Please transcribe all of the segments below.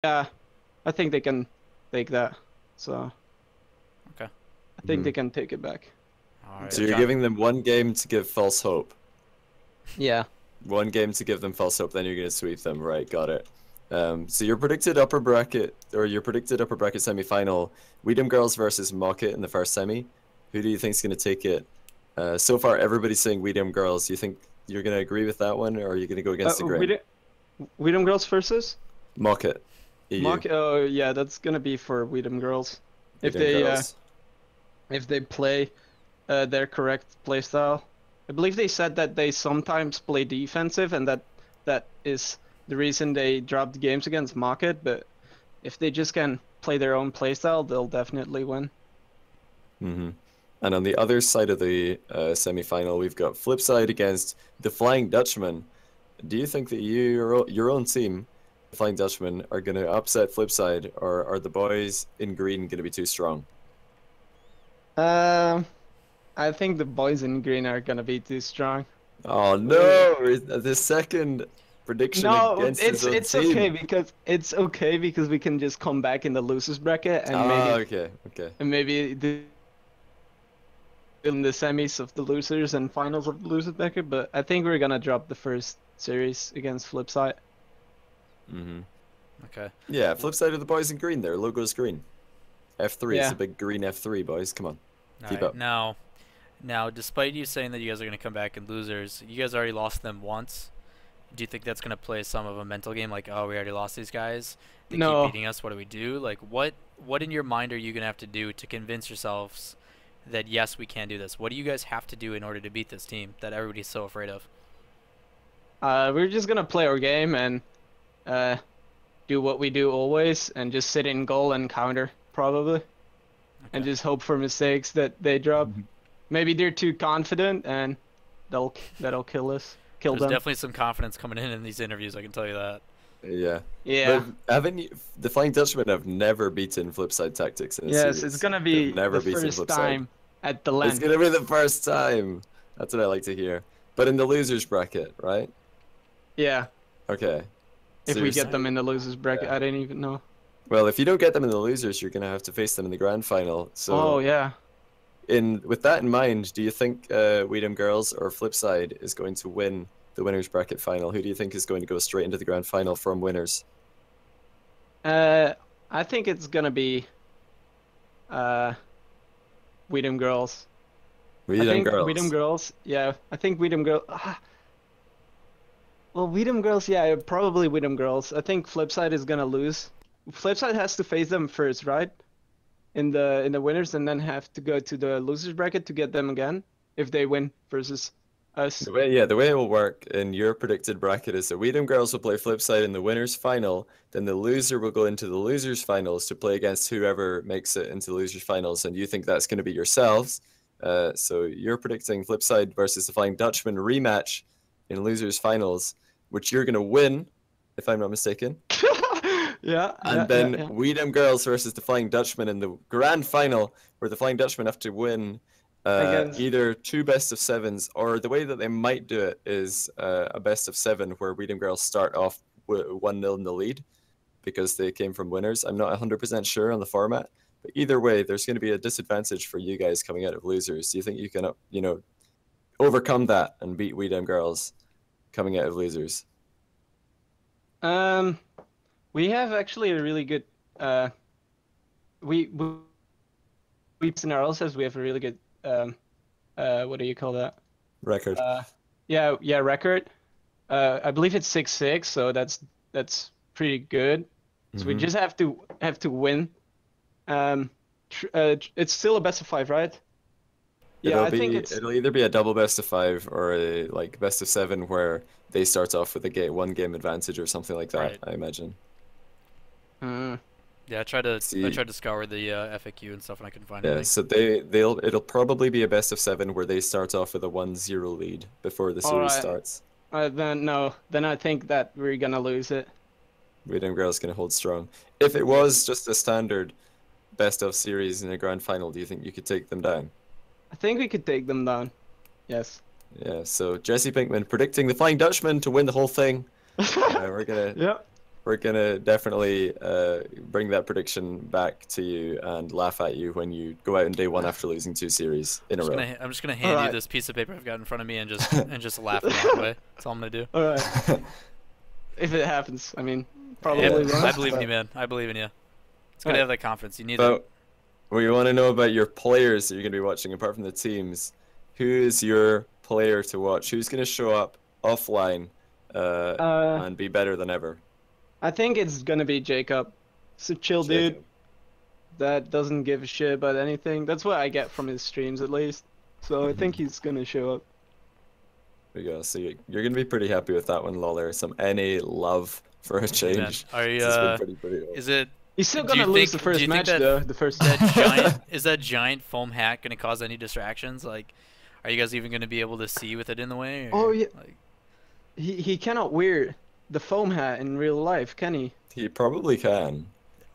Yeah, I think they can take that. So Okay. I think they can take it back. All right, So you're John. giving them one game to give false hope. Yeah. One game to give them false hope, then you're gonna sweep them. Right, got it. So your predicted upper bracket semi-final, Weedham Girls versus Mocket in the first semi. Who do you think's gonna take it? So far, everybody's saying Weedham Girls. You think you're gonna agree with that one, or are you gonna go against the grain? Weedham Girls versus Mocket, EU. Mock. Oh yeah, that's gonna be for Weedham Girls. Weedham Girls. If they play their correct playstyle. I believe they said that they sometimes play defensive, and that is the reason they dropped games against Mocket. But if they just can play their own playstyle, they'll definitely win. Mm-hmm. And on the other side of the semi-final, we've got Flipside against the Flying Dutchman. Do you think that your own team, the Flying Dutchman, are going to upset Flipside, or are the boys in green going to be too strong? I think the boys in green are gonna be too strong. Oh no! The second prediction against his own it's team. okay because we can just come back in the losers bracket and okay. maybe in the semis of the losers and finals of the losers bracket. But I think we're gonna drop the first series against Flipside. Mm-hmm. Okay. Yeah, Flipside of the boys in green. Their logo's green. F3. Yeah. It's a big green F3, boys. Come on, keep up. Now, despite you saying that you guys are going to come back and losers, you guys already lost them once. Do you think that's going to play some of a mental game? Like, oh, we already lost these guys. They No. keep beating us. What do we do? Like, what in your mind are you going to have to do to convince yourselves that, yes, we can do this? What do you guys have to do in order to beat this team that everybody's so afraid of? We're just gonna play our game and do what we do always, and just sit in goal and counter, probably. And just hope for mistakes that they drop. Maybe they're too confident, and that'll kill us. There's definitely some confidence coming in these interviews, I can tell you that. Yeah. Yeah. But the Flying Dutchmen have never beaten Flipside Tactics in a series. It's gonna be the first time at the LAN. It's gonna be the first time. That's what I like to hear. But in the losers bracket, right? Yeah. Okay. If So we you're get them in the losers bracket, Yeah. I didn't even know. Well, if you don't get them in the losers, you're gonna have to face them in the grand final. So Oh yeah. with that in mind, do you think Weedham Girls or Flipside is going to win the winners bracket final? Who do you think is going to go straight into the grand final from winners? I think it's gonna be Weedham Girls. Weedham Girls. Weedham Girls. Yeah, I think Weedham Girls. Well, Weedham Girls. Yeah, probably Weedham Girls. I think Flipside is gonna lose. Flipside has to face them first, right? In the winners, and then have to go to the losers bracket to get them again if they win versus us. The way it will work in your predicted bracket is that Weedham Girls will play Flipside in the winners final, then the loser will go into the losers finals to play against whoever makes it into the losers finals, and you think that's going to be yourselves. So you're predicting Flipside versus the Flying Dutchman rematch in losers finals, which you're going to win, if I'm not mistaken. Yeah. And then Weedham Girls versus the Flying Dutchman in the grand final, where the Flying Dutchman have to win either 2 best-of-7s, or the way that they might do it is a best-of-7 where Weedham Girls start off 1-0 in the lead because they came from winners. I'm not 100% sure on the format, but either way, there's going to be a disadvantage for you guys coming out of losers. Do you think you can, overcome that and beat Weedham Girls coming out of losers? We have actually a really good we scenarios says we have a really good what do you call that? Record. Yeah, record. I believe it's 6-6, so that's pretty good. So we just have to win. It's still a best of 5, right? Yeah, I think it'll either be a double best of 5 or a best of 7 where they start off with a 1 game advantage or something like that. Right. I imagine. Yeah, I tried to scour the FAQ and stuff, and I couldn't find anything. So it'll probably be a best of 7 where they start off with a 1-0 lead before the series starts. Then I think that we're gonna lose it. Weedham Girls gonna hold strong. If it was just a standard best of series in a grand final, do you think you could take them down? I think we could take them down. Yes. Yeah. So Jesse Pinkman predicting the Flying Dutchman to win the whole thing. We're gonna. Yep. we're gonna definitely bring that prediction back to you and laugh at you when you go out in day one after losing 2 series in a row. I'm just gonna hand you this piece of paper I've got in front of me and just laugh along the way. That's all I'm gonna do. All right. If it happens, I mean, probably. Yeah, I believe in you, man. I believe in you. It's good to have that confidence. You need but it. We want to know about your players that you're gonna be watching, apart from the teams. Who is your player to watch? Who's gonna show up offline and be better than ever? I think it's gonna be Jacob. He's a chill dude that doesn't give a shit about anything. That's what I get from his streams, at least. So I think he's gonna show up. There you go. So you're gonna be pretty happy with that one, Lawler. Some NA love for a change. Are you? Is it? He's still gonna lose the first match, though. The first. Is that giant foam hat gonna cause any distractions? Like, are you guys even gonna be able to see with it in the way? Or, oh yeah. Like... He cannot wear the foam hat in real life, can he? He probably can.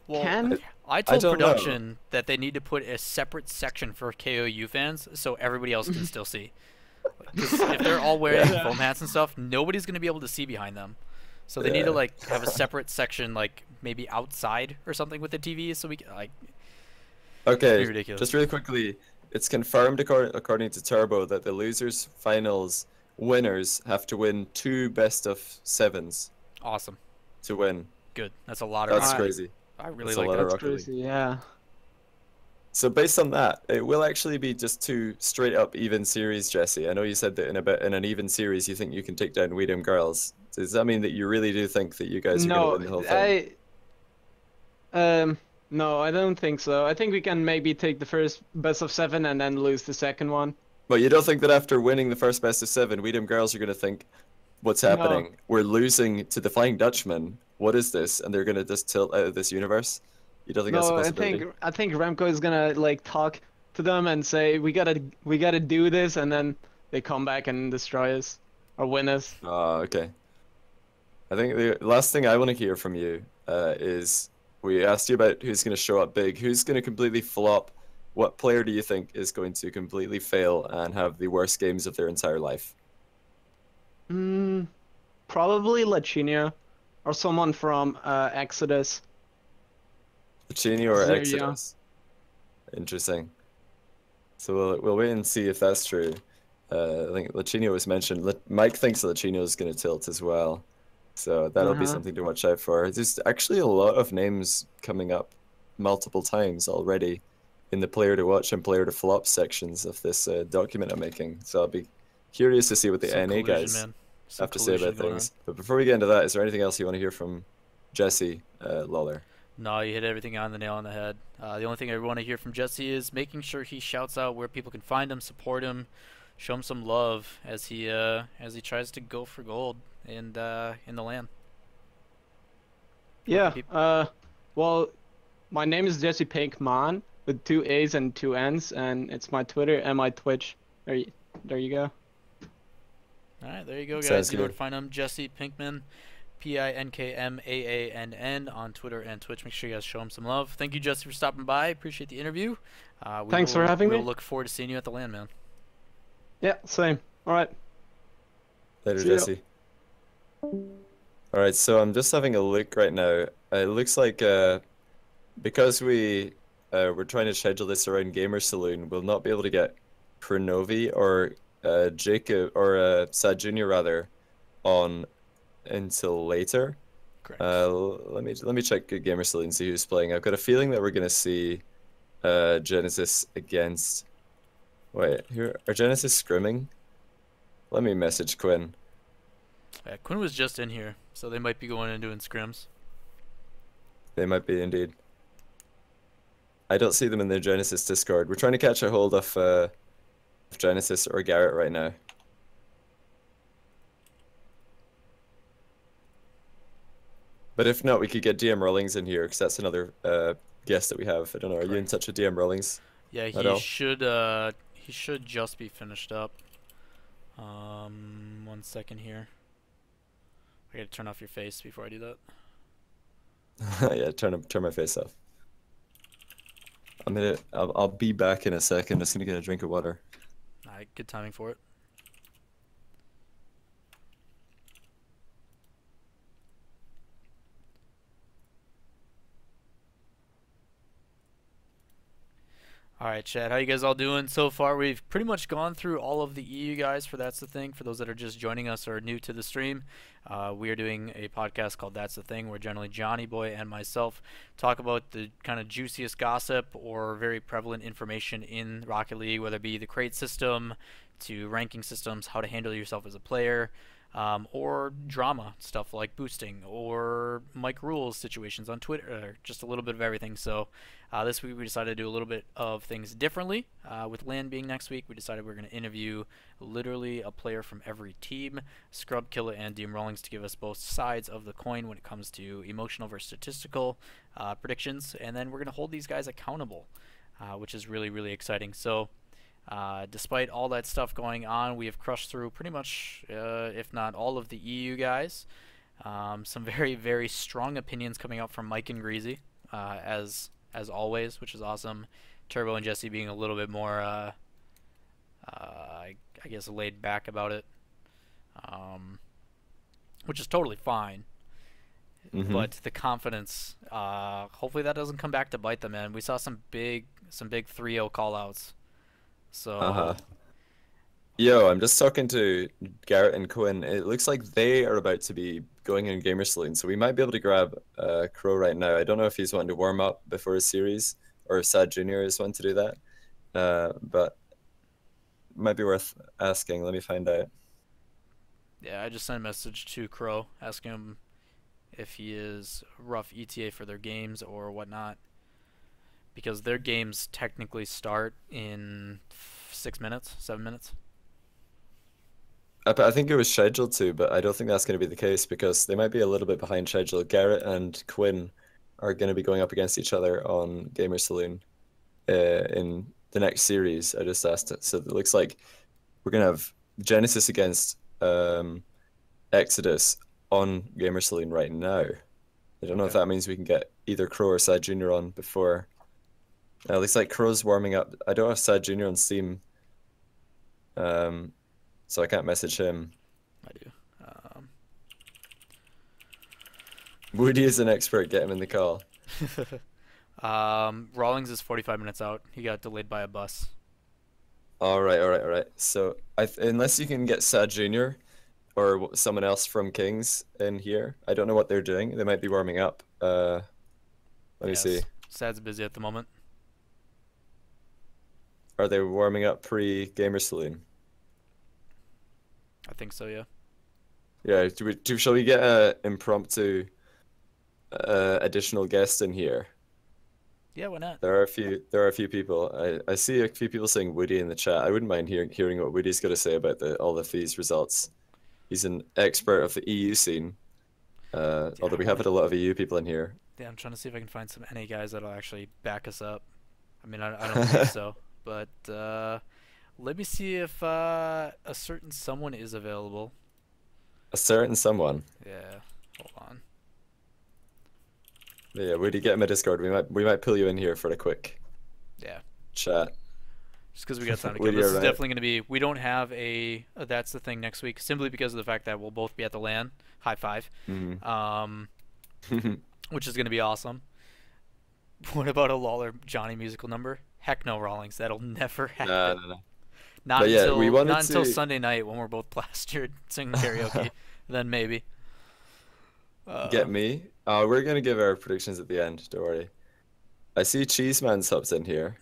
Well, I told production that they need to put a separate section for KOU fans so everybody else can still see. Because if they're all wearing foam hats and stuff, nobody's gonna be able to see behind them. So they need to like have a separate section, like maybe outside or something with the TV, so we can like. Okay, ridiculous. Just really quickly, it's confirmed according to Turbo that the losers finals winners have to win 2 best-of-7s. Awesome. To win. Good. That's a lot of. That's crazy. I really like that. That's crazy. Yeah. So based on that, it will actually be just 2 straight-up even series, Jessie. I know you said that in an even series you think you can take down Weedham Girls. Does that mean that you really do think that you guys are going to win the whole thing? No, I don't think so. I think we can maybe take the first best-of-7 and then lose the second one. But you don't think that after winning the first best-of-7, Weedham Girls are going to think, what's happening? No. We're losing to the Flying Dutchman. What is this? And they're going to just tilt out of this universe? You don't think that's a possibility? I think Remco is gonna like talk to them and say we gotta do this, and then they come back and destroy us or win us. Oh, okay. I think the last thing I want to hear from you is we asked you about who's gonna show up big, who's gonna completely flop. What player do you think is going to completely fail and have the worst games of their entire life? Probably Lachinio or someone from Exodus. Lachinio or Exodus. Interesting. So we'll wait and see if that's true. I think Lachinio was mentioned. Mike thinks Lachinio is going to tilt as well. So that'll be something to watch out for. There's actually a lot of names coming up multiple times already in the player to watch and player to flop sections of this document I'm making. So I'll be curious to see what the NA guys have to say about things. But before we get into that, is there anything else you want to hear from Jessie, Lawler? No, you hit everything on the nail on the head. The only thing I want to hear from Jessie is making sure he shouts out where people can find him, support him, show him some love as he tries to go for gold in the LAN. Yeah. Well, my name is Jessie Pinkman with 2 A's and 2 N's, and it's my Twitter and my Twitch. There you go. All right, there you go, guys. You know where to find him, Jessie Pinkman. Pinkmaaann on Twitter and Twitch. Make sure you guys show him some love. Thank you, Jessie, for stopping by. Appreciate the interview. Thanks for having me. We'll look forward to seeing you at the LAN, man. Yeah, same. All right. Later, Jessie. All right, so I'm just having a look right now. It looks like because we're trying to schedule this around Gamer Saloon, we'll not be able to get Kronovi or Jacob or sadjunior rather on until later. Correct. Let me check Gamer Saloon and see who's playing. I've got a feeling that we're gonna see Genesis against. Wait, here are Genesis scrimming? Let me message Quinn. Yeah, Quinn was just in here, so they might be going and doing scrims. They might be indeed. I don't see them in their Genesis Discord. We're trying to catch a hold of Genesis or Garrett right now. But if not, we could get dmrawlings in here, because that's another guest that we have. I don't know, are you in touch with dmrawlings? Yeah, he should just be finished up. 1 second here. I gotta turn off your face before I do that. Yeah, turn my face off. I'll be back in a second. Just gonna get a drink of water. Alright, good timing for it. Alright, Chad, how you guys all doing so far? We've pretty much gone through all of the EU guys for That's the Thing. For those that are just joining us or new to the stream, we are doing a podcast called That's the Thing, where generally Johnny Boy and myself talk about the kind of juiciest gossip or very prevalent information in Rocket League, whether it be the crate system to ranking systems, how to handle yourself as a player, or drama stuff like boosting or Mike Rules situations on Twitter, just a little bit of everything. So this week we decided to do a little bit of things differently. With LAN being next week, we decided we are going to interview literally a player from every team, scrubkilla and dmrawlings, to give us both sides of the coin when it comes to emotional versus statistical predictions, and then we're going to hold these guys accountable, which is really, really exciting. So despite all that stuff going on, we have crushed through pretty much, if not all of the EU guys. Some very, very strong opinions coming out from Mike and Greazy, as always, which is awesome. Turbo and Jessie being a little bit more, I guess, laid back about it, which is totally fine. But the confidence, hopefully that doesn't come back to bite them, man. We saw some big 3-0 call-outs. So Yo, I'm just talking to Garrett and Quinn. It looks like they are about to be going in Gamer Saloon, so we might be able to grab Crow right now. I don't know if he's wanting to warm up before his series, or if sadjunior is wanting to do that, but it might be worth asking. Let me find out. Yeah, I just sent a message to Crow asking him if he is rough ETA for their games or whatnot, because their games technically start in 6 minutes, 7 minutes. I think it was scheduled to, but I don't think that's going to be the case because they might be a little bit behind schedule. Garrett and Quinn are going to be going up against each other on Gamer Saloon in the next series. I just asked it. So it looks like we're going to have Genesis against Exodus on Gamer Saloon right now. I don't know if that means we can get either Crow or sadjunior on before. It looks like Crow's warming up. I don't have sadjunior on Steam, so I can't message him. I do. Woody is an expert. Get him in the call. Rawlings is 45 minutes out. He got delayed by a bus. All right. So unless you can get sadjunior or someone else from Kings in here, I don't know what they're doing. They might be warming up. Let me see. Sad's busy at the moment. Are they warming up pre-Gamer Saloon? I think so, yeah. Yeah, shall we get an impromptu additional guest in here? Yeah, why not? There are a few people. I see a few people saying Woody in the chat. I wouldn't mind hearing what Woody's got to say about all of these results. He's an expert of the EU scene. Although we have had a lot of EU people in here. Yeah, I'm trying to see if I can find some NA guys that'll actually back us up. I mean, I don't think so. But let me see if a certain someone is available. A certain someone? Yeah, hold on. Yeah, Woody, get him a Discord. We might pull you in here for a quick chat. Just because we got time to kill. This is definitely going to be... We don't have a That's the Thing next week, simply because of the fact that we'll both be at the LAN. High five. Which is going to be awesome. What about a Lawler Johnny musical number? Heck no, Rawlings. That'll never happen. No. Not until Sunday night when we're both plastered singing karaoke. Then maybe. Get me? We're going to give our predictions at the end. Don't worry. I see Cheeseman subs in here.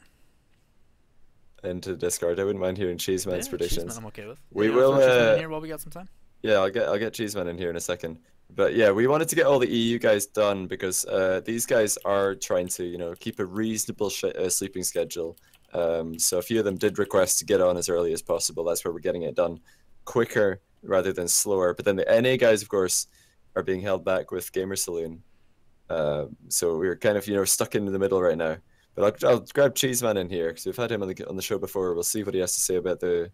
Into Discord. I wouldn't mind hearing Cheeseman's predictions. Cheeseman I'm okay with. We will in here while we got some time. Yeah, I'll get Cheeseman in here in a second. But yeah, we wanted to get all the EU guys done because these guys are trying to, keep a reasonable sleeping schedule. So a few of them did request to get on as early as possible. That's where we're getting it done quicker rather than slower. But then the NA guys, of course, are being held back with Gamer Saloon. So we're kind of, stuck in the middle right now. But I'll grab Cheeseman in here because we've had him on the show before. We'll see what he has to say about the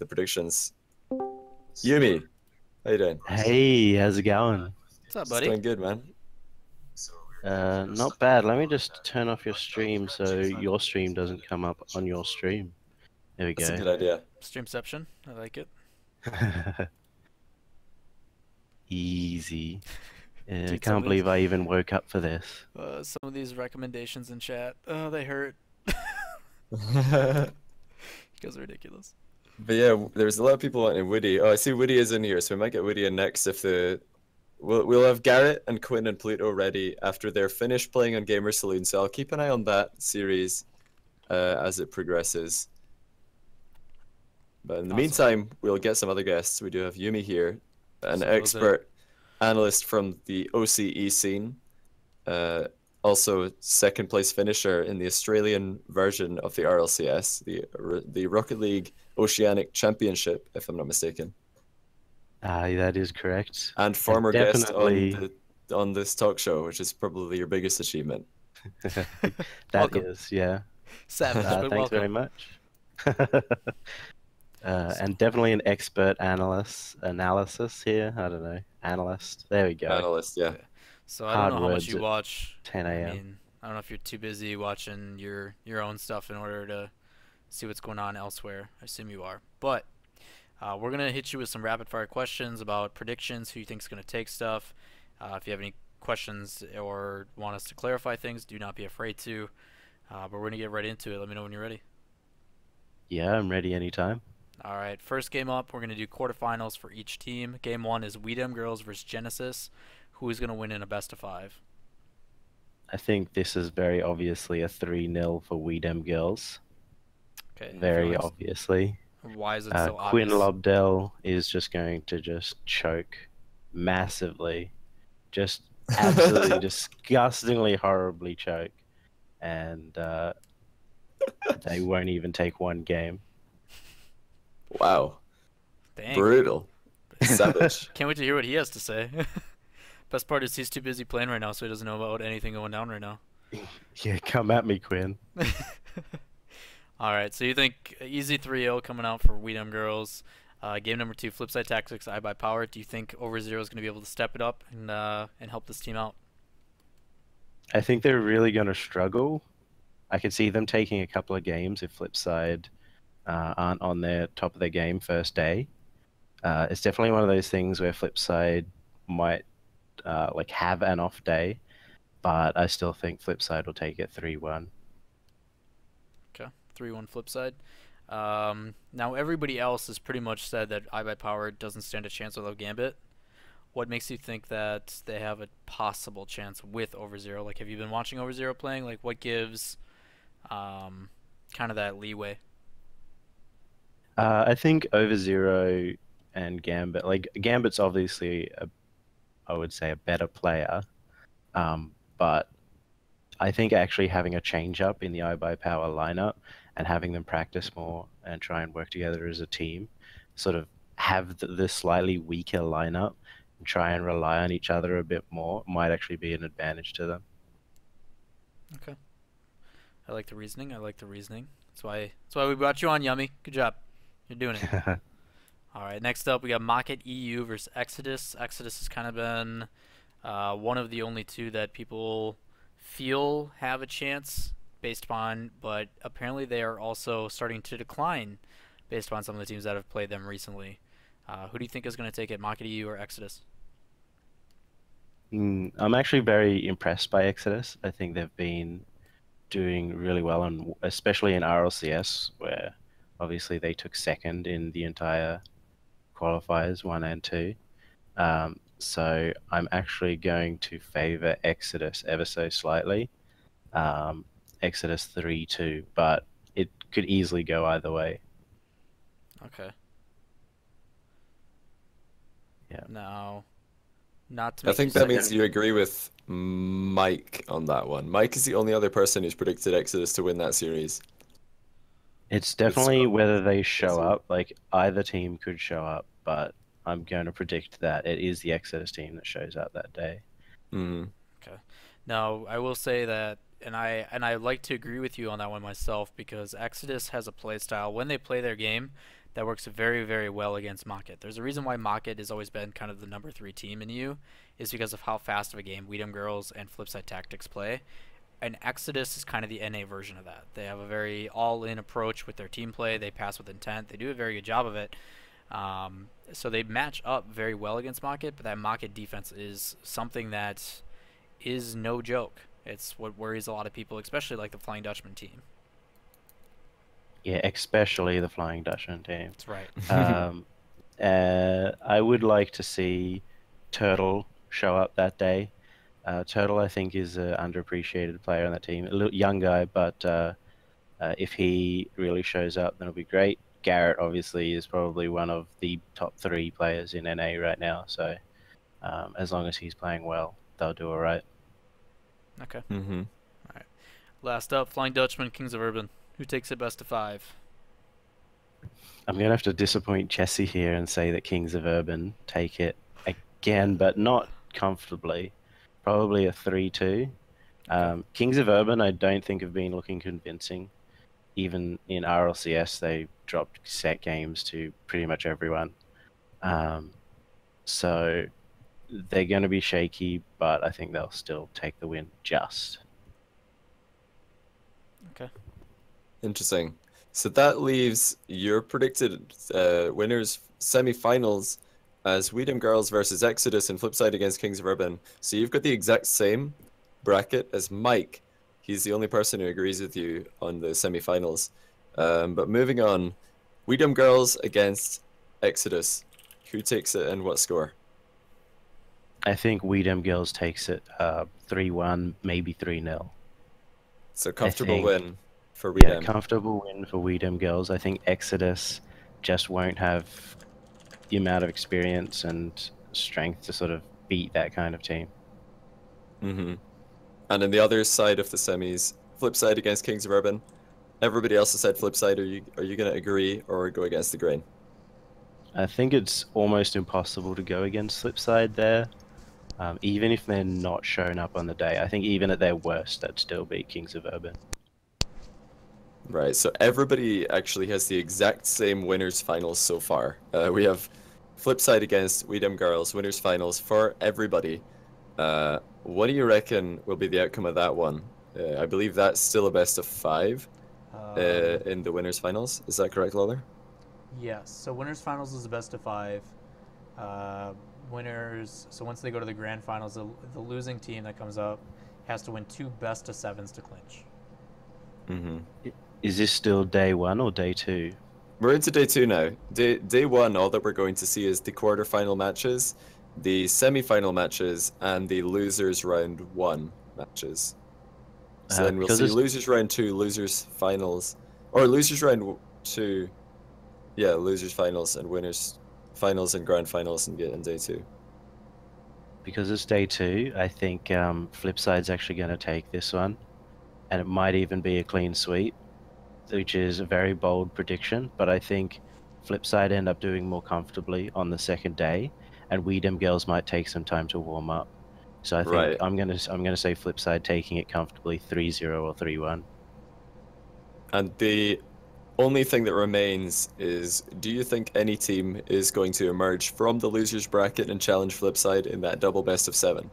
predictions. Yumi, how you doing? Hey, how's it going? What's up, buddy? It's doing good, man. Not bad. Let me just turn off your stream so your stream doesn't come up on your stream. There we go. That's a good idea. Streamception, I like it. Easy. I can't believe I even woke up for this. Some of these recommendations in chat, they hurt. You guys are ridiculous. But yeah, there's a lot of people wanting Woody. Oh, I see Woody is in here, so we might get Woody in next if the we'll have Garrett and Quinn and Pluto ready after they're finished playing on Gamer Saloon. So I'll keep an eye on that series as it progresses. But in the meantime, we'll get some other guests. We do have Yumi here, an expert analyst from the OCE scene. Also second place finisher in the Australian version of the RLCS, the Rocket League Oceanic Championship, if I'm not mistaken. That is correct. And former guest on this talk show, which is probably your biggest achievement. That is, yeah. Savage, but thanks very much. And definitely an expert analysis here. I don't know, analyst. There we go. Analyst, yeah. So I don't know how much you watch. 10 a.m. I mean, I don't know if you're too busy watching your own stuff in order to see what's going on elsewhere. I assume you are. But we're gonna hit you with some rapid fire questions about predictions, who you think's gonna take stuff. If you have any questions or want us to clarify things, do not be afraid to. But we're gonna get right into it. Let me know when you're ready. Yeah, I'm ready anytime. All right, first game up, we're going to do quarterfinals for each team. Game 1 is WeDem Girls versus Genesis. Who is going to win in a best-of-5? I think this is very obviously a 3-0 for WeDem Girls. Okay. Very obviously. Why is it so obvious? Quinn Lobdell is just going to just choke massively. Just absolutely disgustingly, horribly choke. And they won't even take one game. Wow. Dang. Brutal. Savage. Can't wait to hear what he has to say. Best part is he's too busy playing right now, so he doesn't know about anything going down right now. Yeah, come at me, Quinn. Alright, so you think easy 3-0 coming out for WeDem Girls. Game number 2, Flipside Tactics, iBuyPower. Do you think Over0 is going to be able to step it up and help this team out? I think they're really going to struggle. I could see them taking a couple of games if Flipside aren't on their top of their game first day. It's definitely one of those things where Flipside might like have an off day, but I still think Flipside will take it 3-1. Okay, 3-1 Flipside. Now everybody else has pretty much said that iBuyPower doesn't stand a chance without Gambit. What makes you think that they have a possible chance with Over0? Like, have you been watching Over0 playing? Like, what gives kind of that leeway? I think Over0 and Gambit, like Gambit's obviously I would say a better player, but I think actually having a change up in the iBuyPower lineup and having them practice more and try and work together as a team, sort of have the slightly weaker lineup and try and rely on each other a bit more, might actually be an advantage to them. Okay. I like the reasoning. That's why we brought you on, Yummy. Good job. You're doing it. All right, next up we got Market EU versus Exodus. Exodus has kind of been one of the only two that people feel have a chance based upon, but apparently they are also starting to decline based upon some of the teams that have played them recently. Who do you think is going to take it, Market EU or Exodus? I'm actually very impressed by Exodus. I think they've been doing really well, and especially in RLCS, where obviously they took second in the entire qualifiers 1 and 2. So I'm actually going to favor Exodus ever so slightly. Exodus 3-2, but it could easily go either way. Okay. Yeah. Now, not to I think that means you agree with Mike on that one. Mike is the only other person who's predicted Exodus to win that series. It's definitely whether they show up. Like, either team could show up, but I'm going to predict that it is the Exodus team that shows up that day. Okay. Now, I will say that, and I like to agree with you on that one myself, because Exodus has a play style when they play their game that works very, very well against Market. There's a reason why Market has always been kind of the number 3 team in EU, is because of how fast of a game WeDem Girls and Flipside Tactics play. And Exodus is kind of the NA version of that. They have a very all-in approach with their team play. They pass with intent. They do a very good job of it. So they match up very well against Market, but that Market defense is something that is no joke. It's what worries a lot of people, especially like the Flying Dutchman team. Yeah, especially the Flying Dutchman team. That's right. I would like to see Turtle show up that day. Turtle, I think, is an underappreciated player on that team. A little young guy, but if he really shows up, then it'll be great. Garrett, obviously, is probably one of the top 3 players in NA right now. So as long as he's playing well, they'll do all right. Okay. Mm-hmm. All right. Last up, Flying Dutchman, Kings of Urban. Who takes it best of 5? I'm going to have to disappoint Jessie here and say that Kings of Urban take it again, but not comfortably. Probably a 3-2. Kings of Urban, I don't think have been looking convincing. Even in RLCS, they dropped set games to pretty much everyone. So they're going to be shaky, but I think they'll still take the win just. Okay. Interesting. So that leaves your predicted winners semi-finals as Weedham Girls versus Exodus and Flipside against Kings of Urban. So you've got the exact same bracket as Mike. He's the only person who agrees with you on the semi-finals. But moving on, Weedham Girls against Exodus. Who takes it and what score? I think Weedham Girls takes it 3-1, maybe 3-0. So comfortable win for Weedham. Yeah, comfortable win for Weedham Girls. I think Exodus just won't have the amount of experience and strength to sort of beat that kind of team. Mm-hmm. And on the other side of the semis, Flipside against Kings of Urban. Everybody else has said Flipside. Are you going to agree or go against the grain? I think it's almost impossible to go against Flipside there. Even if they're not shown up on the day, I think even at their worst, they'd still beat Kings of Urban. Right, so everybody actually has the exact same winners finals so far. We have Flipside against Weedham Girls, winners finals for everybody. What do you reckon will be the outcome of that one? I believe that's still a best of 5 in the winners finals. Is that correct, Lawler? Yes, so winners finals is a best of 5. Winners, so once they go to the grand finals, the losing team that comes up has to win 2 best of 7s to clinch. Mm-hmm. Is this still day 1 or day 2? We're into day 2 now. Day 1, all that we're going to see is the quarterfinal matches, the semi-final matches, and the losers round 1 matches. So then we'll see losers round 2, losers finals, or losers round 2, yeah, losers finals and winners finals and grand finals and get in day 2. Because it's day 2, I think Flipside's actually going to take this one, and it might even be a clean sweep, which is a very bold prediction, but I think Flipside end up doing more comfortably on the second day, and Weedham Girls might take some time to warm up. So I think I'm gonna say Flipside taking it comfortably 3-0 or 3-1. And the only thing that remains is, do you think any team is going to emerge from the losers bracket and challenge Flipside in that double best of 7?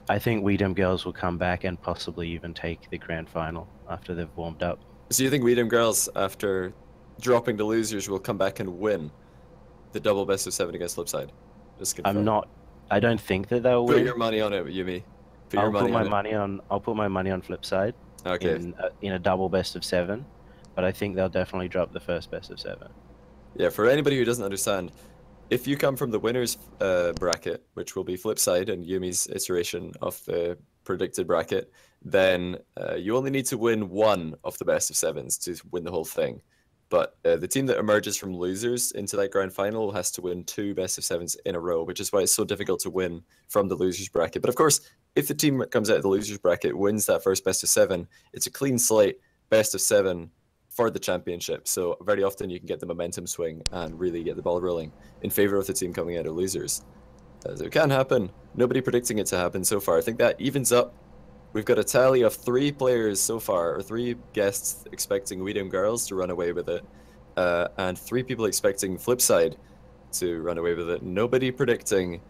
I think Weedham Girls will come back and possibly even take the grand final after they've warmed up. So you think Weedham Girls, after dropping the losers, will come back and win the double best of 7 against Flipside? Just confirm. I don't think that they'll win. Put your money on it, Yumi. I'll put my money on Flipside. Okay. In a double best of 7, but I think they'll definitely drop the first best of 7. Yeah, for anybody who doesn't understand, if you come from the winners bracket, which will be Flipside and Yumi's iteration of the predicted bracket, then you only need to win 1 of the best of 7s to win the whole thing. But the team that emerges from losers into that grand final has to win 2 best of 7s in a row, which is why it's so difficult to win from the losers bracket. But of course, if the team that comes out of the losers bracket wins that first best of 7, it's a clean slate, best of 7 for the championship. So very often you can get the momentum swing and really get the ball rolling in favor of the team coming out of losers. So it can happen. Nobody predicting it to happen so far. I think that evens up. We've got a tally of 3 players so far, or 3 guests expecting Weedham Girls to run away with it, and 3 people expecting Flipside to run away with it. Nobody predicting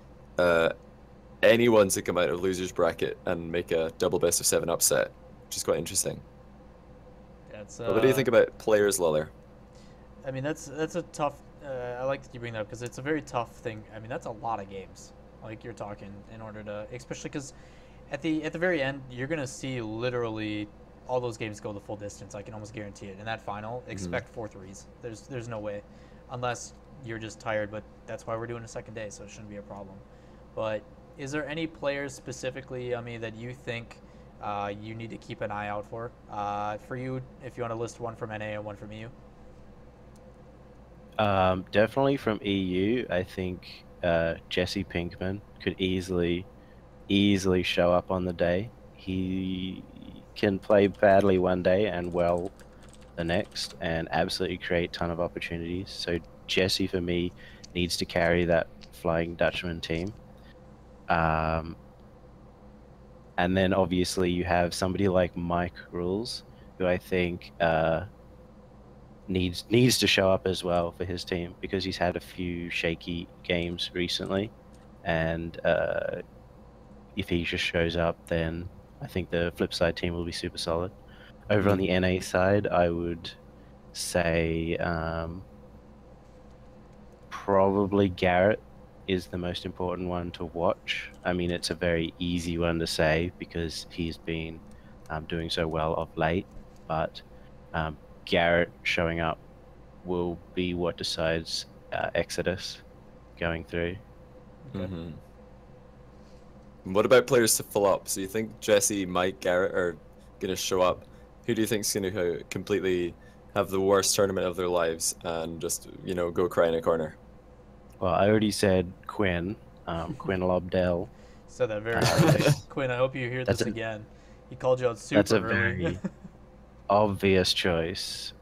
anyone to come out of losers bracket and make a double best of 7 upset, which is quite interesting. What do you think about players, Lawler? I mean, that's a tough. I like that you bring that up because it's a very tough thing. I mean, that's a lot of games, like you're talking, in order to, especially because at the very end, you're gonna see literally all those games go the full distance. I can almost guarantee it. In that final, expect 4 threes. There's no way, unless you're just tired. But that's why we're doing a second day, so it shouldn't be a problem. But is there any players specifically, I mean, that you think you need to keep an eye out for? For you, if you want to list one from NA and one from EU. Definitely from EU. I think Jessie Pinkman could easily show up on the day. He can play badly one day and well the next, and absolutely create a ton of opportunities. So Jessie, for me, needs to carry that Flying Dutchman team. And then obviously you have somebody like Mike Rules, who I think needs to show up as well for his team, because he's had a few shaky games recently, and if he just shows up, then I think the flip side team will be super solid. Over on the NA side, I would say probably garretg is the most important one to watch. I mean, it's a very easy one to say because he's been doing so well of late, but garretg showing up will be what decides Exodus going through. Okay. What about players to flop? So you think Jessie, Mike, garretg are going to show up? Who do you think is going to completely have the worst tournament of their lives and just, you know, go cry in a corner? Well, I already said Quinn, Quinn Lobdell. Said that very early. Quinn, I hope you hear this again. He called you out super That's a early. very obvious choice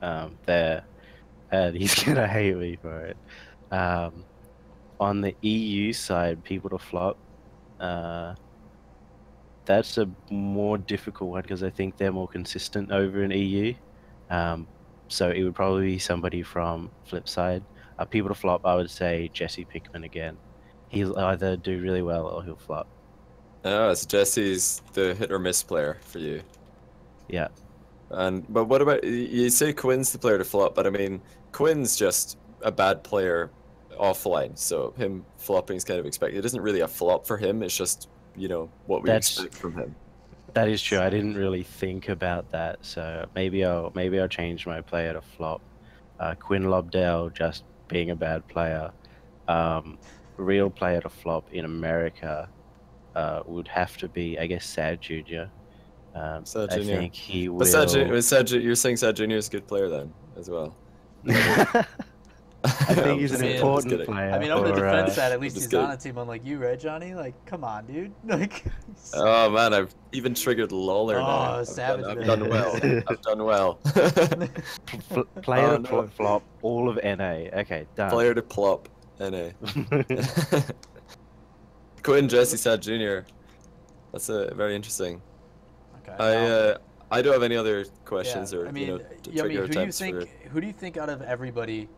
there, and he's gonna hate me for it. On the EU side, people to flop, that's a more difficult one because I think they're more consistent over in EU. So it would probably be somebody from flip side. People to flop, I would say Jessie Pinkman again. He'll either do really well or he'll flop. Oh, so Jessie's the hit or miss player for you. Yeah. But what about, you say Quinn's the player to flop, but I mean, Quinn's just a bad player offline, so him flopping is kind of expected. It isn't really a flop for him, it's just, you know, what we expect from him. That is true. I didn't really think about that, so maybe I'll change my player to flop. Quinn Lobdell just being a bad player. Real player to flop in America would have to be, I guess, sadjunior. Sadjunior. I think he will. But you're saying sadjunior is a good player then, as well? I think he's an important player. I mean, I'm gonna defend that. At least he's on a team unlike you, right, Johnny? Like, come on, dude. Like. Oh man, I've even triggered Lawler now. Oh, savage! I've done well. I've done well. Player to flop all of NA. Okay, done. Player to plop NA. Quinn, Jessie, sadjunior. That's very interesing. Okay. I don't have any other questions who do you think out of everybody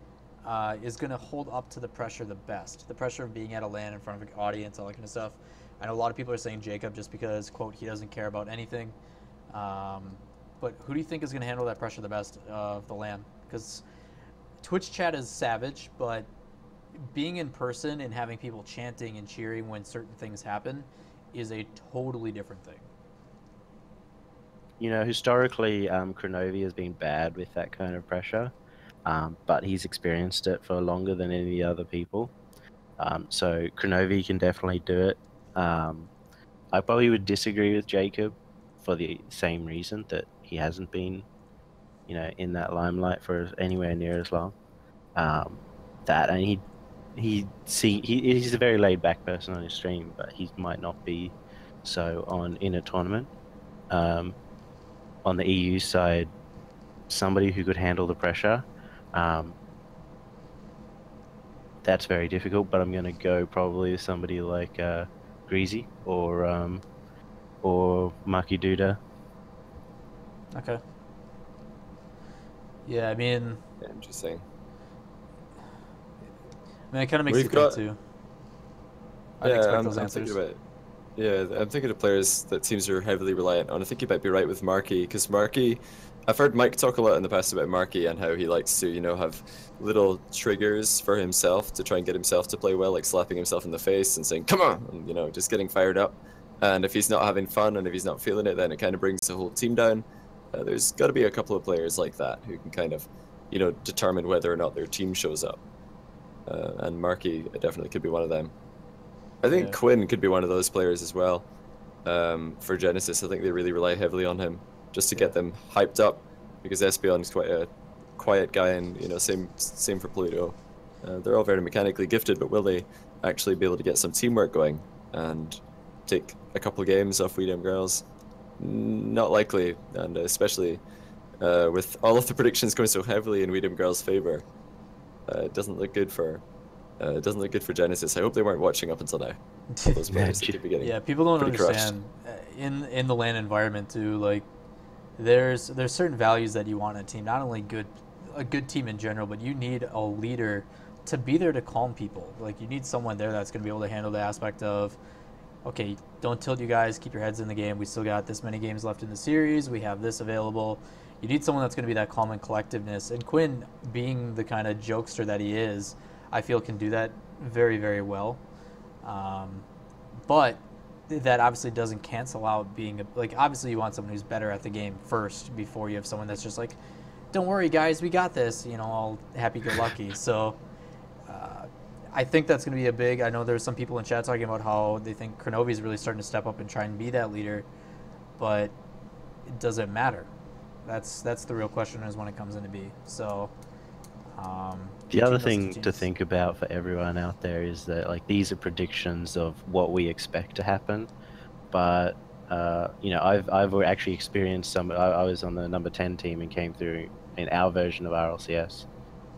is going to hold up to the pressure the best? The pressure of being at a LAN in front of an audience, all that kind of stuff. I know a lot of people are saying Jacob just because, quote, he doesn't care about anything. But who do you think is going to handle that pressure the best of the LAN? Because Twitch chat is savage, but being in person and having people chanting and cheering when certain things happen is a totally different thing. You know, historically, Kronovi has been bad with that kind of pressure, but he's experienced it for longer than any other people. So Kronovi can definitely do it. I probably would disagree with Jacob for the same reason, that he hasn't been, you know, in that limelight for anywhere near as long. And he's a very laid-back person on his stream, but he might not be so in a tournament. On the EU side, somebody who could handle the pressure, that's very difficult, but I'm going to go probably somebody like Greazy or Maki Duda. Okay. Yeah, I mean... Interesting. I mean, it kind of makes you think, too. I'm thinking of players that teams are heavily reliant on. I think you might be right with Marky, because Marky, I've heard Mike talk a lot in the past about Marky and how he likes to, you know, have little triggers for himself to try and get himself to play well, like slapping himself in the face and saying, come on, and, you know, just getting fired up. And if he's not having fun and if he's not feeling it, then it kind of brings the whole team down. There's got to be a couple of players like that who can kind of, you know, determine whether or not their team shows up. And Marky definitely could be one of them. I think Quinn could be one of those players as well. For Genesis, I think they really rely heavily on him just to get them hyped up, because Espeon's quite a quiet guy, and you know, same for Pluto. They're all very mechanically gifted, but will they actually be able to get some teamwork going and take a couple of games off WeDM Girls? Not likely, and especially with all of the predictions going so heavily in WeDM Girls' favor, it doesn't look good for Genesis. I hope they weren't watching up until now. All those players that could be getting people don't understand in the LAN environment too. Like, there's certain values that you want in a team. Not only a good team in general, but you need a leader to be there to calm people. Like, you need someone there that's going to be able to handle the aspect of, okay, don't tilt, you guys, keep your heads in the game. We still got this many games left in the series. We have this available. You need someone that's going to be that calm and collectiveness. And Quinn, being the kind of jokester that he is, I feel can do that very, very well. But that obviously doesn't cancel out being like, obviously you want someone who's better at the game first before you have someone that's just like, don't worry guys, we got this, you know, all happy-go-lucky. So I think that's going to be a big, I know there's some people in chat talking about how they think Kronovi is really starting to step up and try and be that leader, but it doesn't matter. That's the real question, is when it comes into B. So the other thing to think about for everyone out there is that, like, these are predictions of what we expect to happen, but you know, I've actually experienced some. I was on the number 10 team and came through in our version of RLCS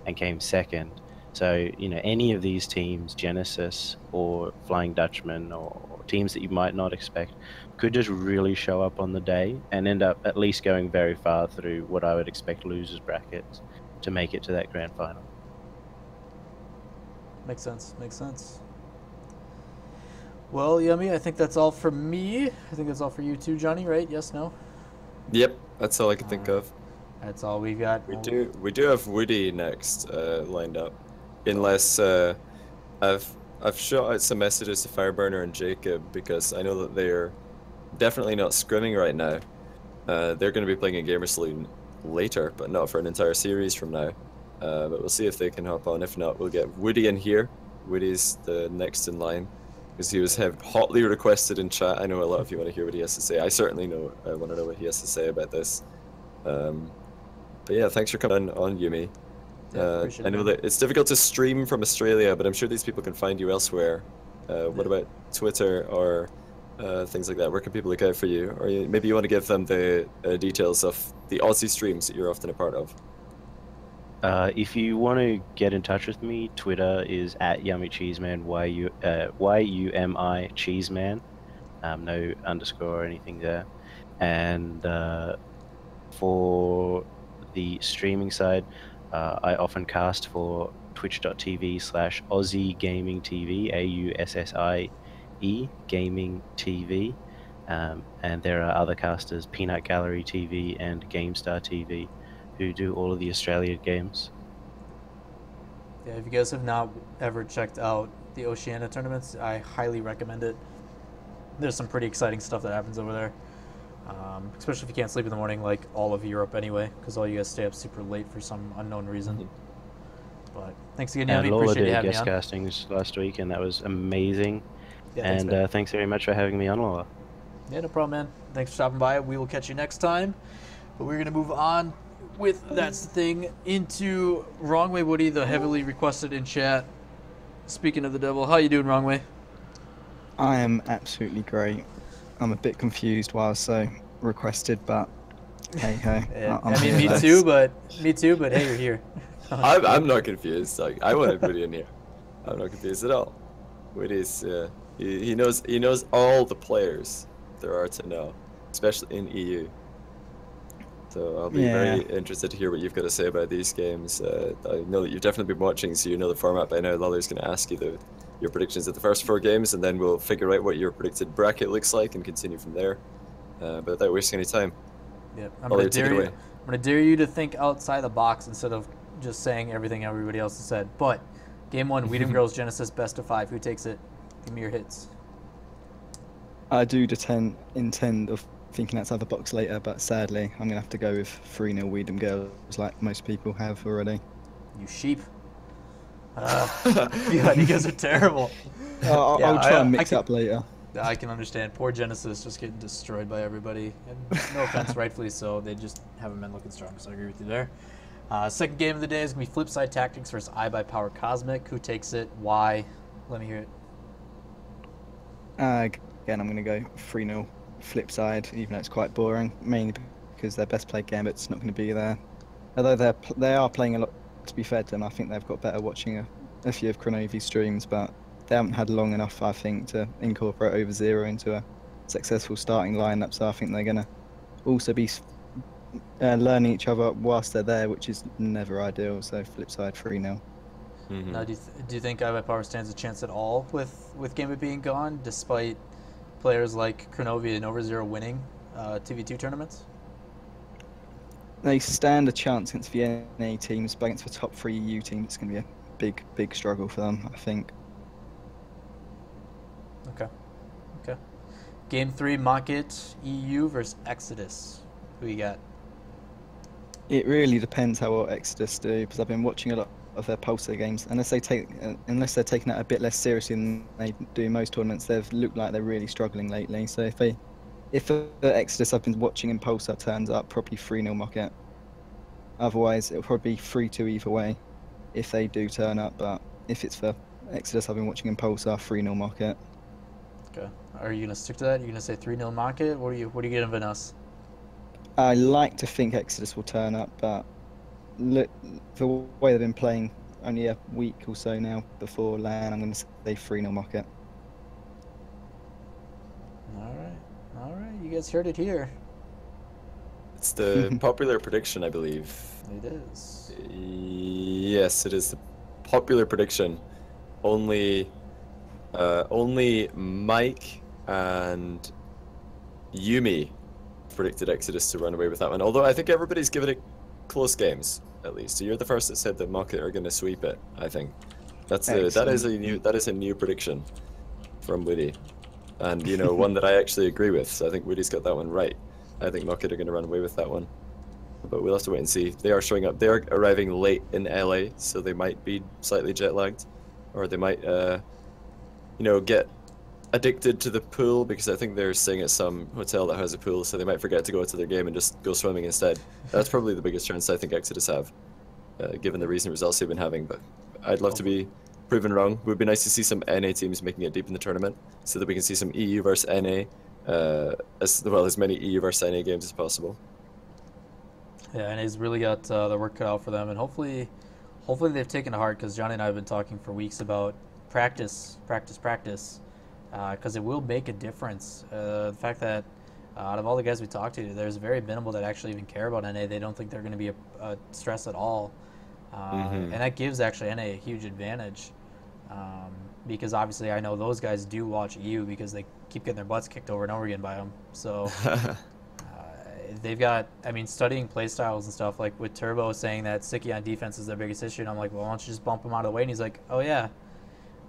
and came second. So, you know, any of these teams, Genesis or Flying Dutchman, or teams that you might not expect, could just really show up on the day and end up at least going very far through what I would expect losers brackets to make it to that grand final. Makes sense. Makes sense. Well, Yummy, I think that's all for me. I think that's all for you too, Johnny, right? Yes, no? Yep, that's all I can think of. That's all we've got. We do have Woody next lined up. Unless I've shot out some messages to Fireburner and Jacob, because I know that they're definitely not scrimming right now. They're going to be playing a Gamer Saloon later, but not for an entire series from now. But we'll see if they can hop on. If not, we'll get Woody in here. Woody's the next in line, because he was hotly requested in chat. I know a lot of you want to hear what he has to say. I certainly want to know what he has to say about this. But yeah, thanks for coming on Yumi. I know that it's difficult to stream from Australia, but I'm sure these people can find you elsewhere. What about Twitter or things like that? Where can people look out for you? Or maybe you want to give them the details of the Aussie streams that you're often a part of. If you want to get in touch with me, Twitter is @YummyCheeseman, YUMI Cheeseman. No underscore or anything there. And for the streaming side, I often cast for twitch.tv/Aussie Gaming TV, AUSSIE Gaming TV. And there are other casters, Peanut Gallery TV and GameStar TV, who do all of the Australian games. Yeah, if you guys have not ever checked out the Oceania tournaments, I highly recommend it. There's some pretty exciting stuff that happens over there. Especially if you can't sleep in the morning, like all of Europe anyway, because all you guys stay up super late for some unknown reason. But thanks again, Yami. Lawler Appreciate you having did guest me on. castings last week, and that was amazing. Yeah, and thanks very much for having me on, Lawler. Yeah, no problem, man. Thanks for stopping by. We will catch you next time. But we're going to move on with That's the Thing into wrongwaywoody, the heavily requested in chat. Speaking of the devil, how you doing, Wrongway? I am absolutely great. I'm a bit confused why I was so requested, but hey ho. Yeah, I mean, me too, but hey, you're here. I'm not confused. Like, I wanted Woody in here. I'm not confused at all. Woody's he knows all the players there are to know, especially in EU. So I'll be very interested to hear what you've got to say about these games. I know that you've definitely been watching, so you know the format by now. Lawler's going to ask you your predictions of the first 4 games, and then we'll figure out what your predicted bracket looks like and continue from there. But without wasting any time. Yep. I'm going to dare you to think outside the box instead of just saying everything everybody else has said. But game 1, WeDM Girls Genesis best of 5. Who takes it? Give me your hits. I do intend of thinking outside the box later, but sadly, I'm going to have to go with 3-0 Weedham Girls, like most people have already. You sheep. God, you guys are terrible. I'll try and mix up later. I can understand. Poor Genesis just getting destroyed by everybody. And no offense, rightfully so. They just haven't been looking strong, so I agree with you there. Second game of the day is going to be Flipside Tactics versus iBuyPower Cosmic. Who takes it? Why? Let me hear it. Again, I'm going to go 3-0 Flipside, even though it's quite boring, mainly because their best played Gambit's not going to be there. Although they are playing a lot, to be fair to them, I think they've got better watching a few of kronovi streams, but they haven't had long enough, I think, to incorporate over zero into a successful starting lineup. So I think they're going to also be learning each other whilst they're there, which is never ideal. So Flipside 3-0. Mm-hmm. Now, do you think iBuyPower stands a chance at all with Gambit being gone, despite players like kronovi and Over0 winning TV2 tournaments? They stand a chance against the NA teams, but against the top 3 EU teams, it's going to be a big struggle for them, I think. Okay. Game 3, Mocket EU versus Exodus. Who you got? It really depends how well Exodus do, because I've been watching a lot of their Pulsar games. Unless they're taking that a bit less seriously than they do in most tournaments, they've looked like they're really struggling lately. So if the Exodus I've been watching in Pulsar turns up, probably 3-0 Mocket. Otherwise, it'll probably be 3-2 either way if they do turn up. But if it's for Exodus I've been watching in Pulsar, 3-0 Mocket. Okay. Are you gonna stick to that? Are you gonna say 3-0 Mocket? What are you giving us? I like to think Exodus will turn up, but look, the way they've been playing only a week or so now before LAN, I'm going to say 3-0 Mocket. All right, you guys heard it here. It's the popular prediction, I believe. It is. Yes, it is the popular prediction. Only Mike and Yumi predicted Exodus to run away with that one. Although I think everybody's given it close games, at least. So you're the first that said that Mocket are going to sweep it. I think that is a new prediction from Woody, and one that I actually agree with. So I think Woody's got that one right. I think Mocket are going to run away with that one, but we'll have to wait and see. They are showing up. They are arriving late in LA, so they might be slightly jet lagged, or they might get addicted to the pool, because I think they're staying at some hotel that has a pool, so they might forget to go to their game and just go swimming instead. That's probably the biggest chance I think Exodus have, given the recent results they've been having. But I'd love to be proven wrong. It would be nice to see some NA teams making it deep in the tournament, so that we can see some EU versus NA, as well as many EU versus NA games as possible. Yeah, NA's really got the work cut out for them, and hopefully they've taken to heart, because Johnny and I have been talking for weeks about practice, because it will make a difference. The fact that out of all the guys we talked to, there's very minimal that actually even care about NA. They don't think they're going to be a stress at all. And that gives actually NA a huge advantage, because obviously I know those guys do watch EU because they keep getting their butts kicked over and over again by them. So they've got, studying play styles and stuff, like with Turbo saying that Sicky on defense is their biggest issue, and I'm like, well, why don't you just bump him out of the way? And he's like, oh yeah.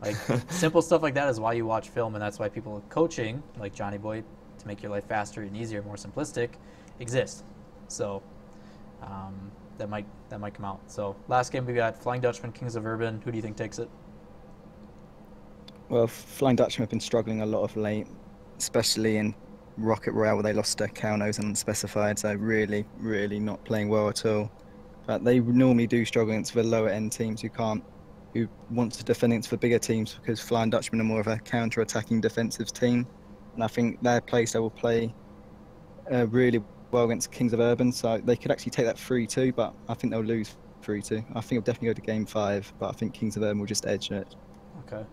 Like, simple stuff like that is why you watch film, and that's why people coaching, like Johnny Boy, to make your life faster and easier, more simplistic, exist. So that might come out. So last game we got Flying Dutchman, Kings of Urban. Who do you think takes it? Well, Flying Dutchman have been struggling a lot of late, especially in Rocket Royale, where they lost to Kaunos and Unspecified, so really not playing well at all. But they normally do struggle against the lower end teams who want to defend against the bigger teams, because Flying Dutchman are more of a counter-attacking defensive team, and I think their playstyle will play really well against Kings of Urban, so they could actually take that 3-2, but I think they'll lose 3-2. I think it'll definitely go to game 5, but I think Kings of Urban will just edge it. Okay.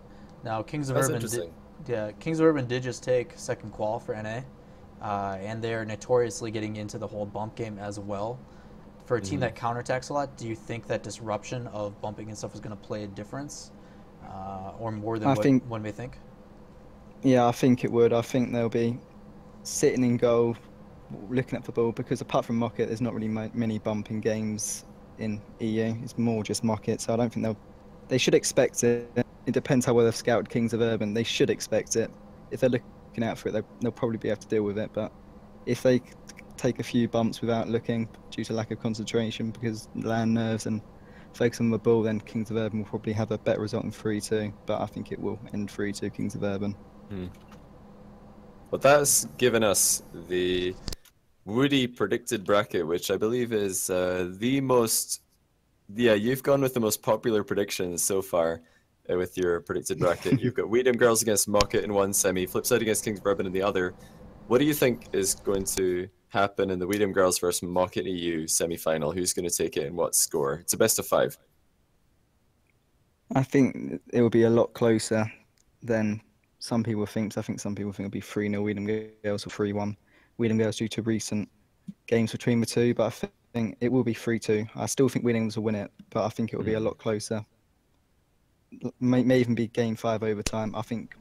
Now Kings of Urban did just take second qual for NA, and they're notoriously getting into the whole bump game as well. For a team that counterattacks a lot, do you think that disruption of bumping and stuff is going to play a difference, or more than what one may think? Yeah, I think it would. I think they'll be sitting in goal, looking at the ball, because apart from Mocket, there's not really many bumping games in EU. It's more just Mocket, so I don't think they should expect it. It depends how well they've scouted Kings of Urban. They should expect it. If they're looking out for it, they'll probably be able to deal with it, but if they take a few bumps without looking due to lack of concentration because LAN nerves and focus on the ball, then Kings of Urban will probably have a better result in 3-2, but I think it will end 3-2 Kings of Urban. Well, that's given us the Woody predicted bracket, which I believe is the most... Yeah, you've gone with the most popular predictions so far with your predicted bracket. You've got Weedham Girls against Mocket in one semi, Flipside against Kings of Urban in the other. What do you think is going to happen in the Weedham Girls versus Mocket EU semi-final? Who's going to take it and what score? It's a best of 5. I think it will be a lot closer than some people think. I think some people think it'll be 3-0 Weedham Girls or 3-1 Weedham Girls due to recent games between the two, but I think it will be 3-2. I still think Weedham Girls will win it, but I think it will be a lot closer. May even be game 5 overtime. I think